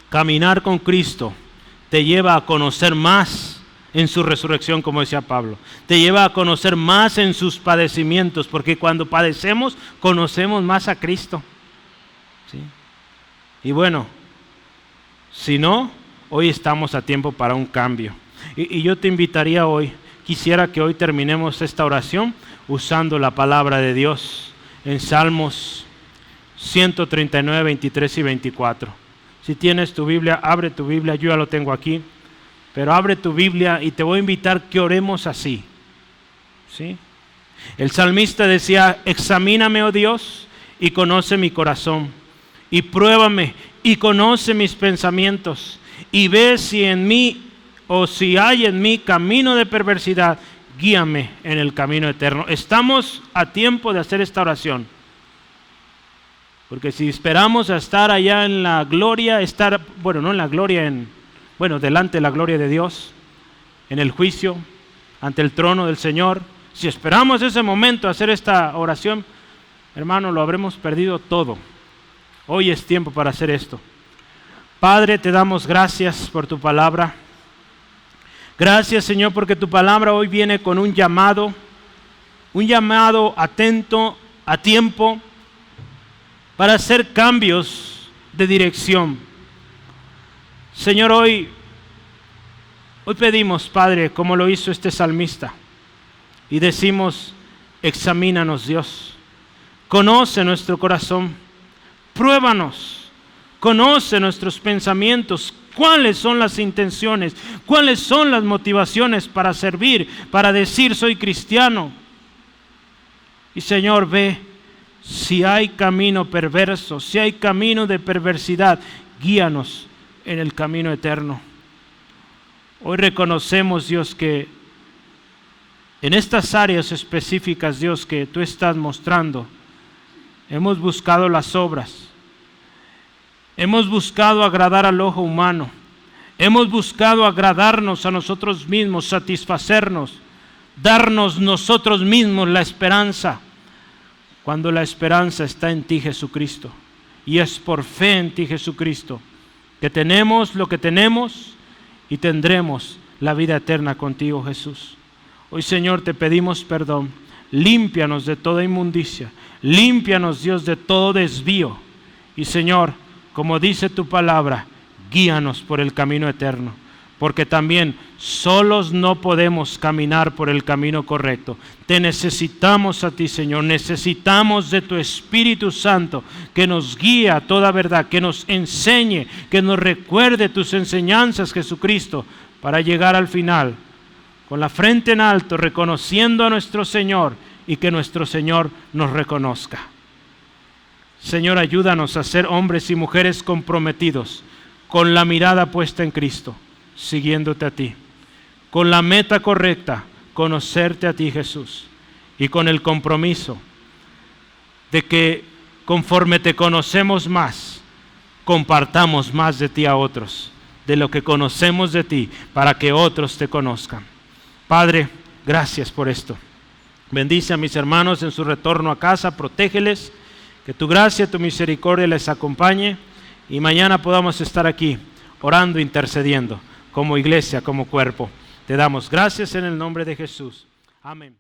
caminar con Cristo te lleva a conocer más en su resurrección, como decía Pablo, te lleva a conocer más en sus padecimientos, porque cuando padecemos, conocemos más a Cristo, ¿sí? Y bueno, si no, hoy estamos a tiempo para un cambio. Y yo te invitaría hoy, quisiera que hoy terminemos esta oración usando la palabra de Dios en Salmos 139, 23 y 24. Si tienes tu Biblia, abre tu Biblia, yo ya lo tengo aquí, pero abre tu Biblia y te voy a invitar que oremos así, ¿sí? El salmista decía, examíname, oh Dios, y conoce mi corazón, y pruébame, y conoce mis pensamientos, y ve si en mí o si hay en mí camino de perversidad, guíame en el camino eterno. Estamos a tiempo de hacer esta oración, porque si esperamos a estar allá en la gloria, delante de la gloria de Dios, en el juicio, ante el trono del Señor, si esperamos ese momento a hacer esta oración, hermano, lo habremos perdido todo. Hoy es tiempo para hacer esto. Padre, te damos gracias por tu palabra. Gracias, Señor, porque tu palabra hoy viene con un llamado atento, a tiempo, para hacer cambios de dirección. Señor, hoy pedimos, Padre, como lo hizo este salmista, y decimos, examínanos, Dios, conoce nuestro corazón, pruébanos, conoce nuestros pensamientos, cuáles son las intenciones, cuáles son las motivaciones para servir, para decir soy cristiano. Y Señor, ve si hay camino perverso, si hay camino de perversidad, guíanos en el camino eterno. Hoy reconocemos, Dios, que en estas áreas específicas, Dios, que tú estás mostrando, hemos buscado las obras, hemos buscado agradar al ojo humano, hemos buscado agradarnos a nosotros mismos, satisfacernos, darnos nosotros mismos la esperanza, cuando la esperanza está en ti, Jesucristo, y es por fe en ti, Jesucristo, que tenemos lo que tenemos y tendremos la vida eterna contigo, Jesús. Hoy, Señor, te pedimos perdón. Límpianos de toda inmundicia. Límpianos, Dios, de todo desvío. Y, Señor, como dice tu palabra, guíanos por el camino eterno. Porque también solos no podemos caminar por el camino correcto. Te necesitamos a ti, Señor. Necesitamos de tu Espíritu Santo que nos guíe a toda verdad, que nos enseñe, que nos recuerde tus enseñanzas, Jesucristo, para llegar al final con la frente en alto, reconociendo a nuestro Señor y que nuestro Señor nos reconozca. Señor, ayúdanos a ser hombres y mujeres comprometidos, con la mirada puesta en Cristo, siguiéndote a ti, con la meta correcta, conocerte a ti, Jesús, y con el compromiso de que conforme te conocemos más, compartamos más de ti a otros, de lo que conocemos de ti, para que otros te conozcan. Padre, gracias por esto. Bendice a mis hermanos en su retorno a casa, protégeles, que tu gracia, tu misericordia les acompañe y mañana podamos estar aquí orando, intercediendo, como iglesia, como cuerpo. Te damos gracias en el nombre de Jesús. Amén.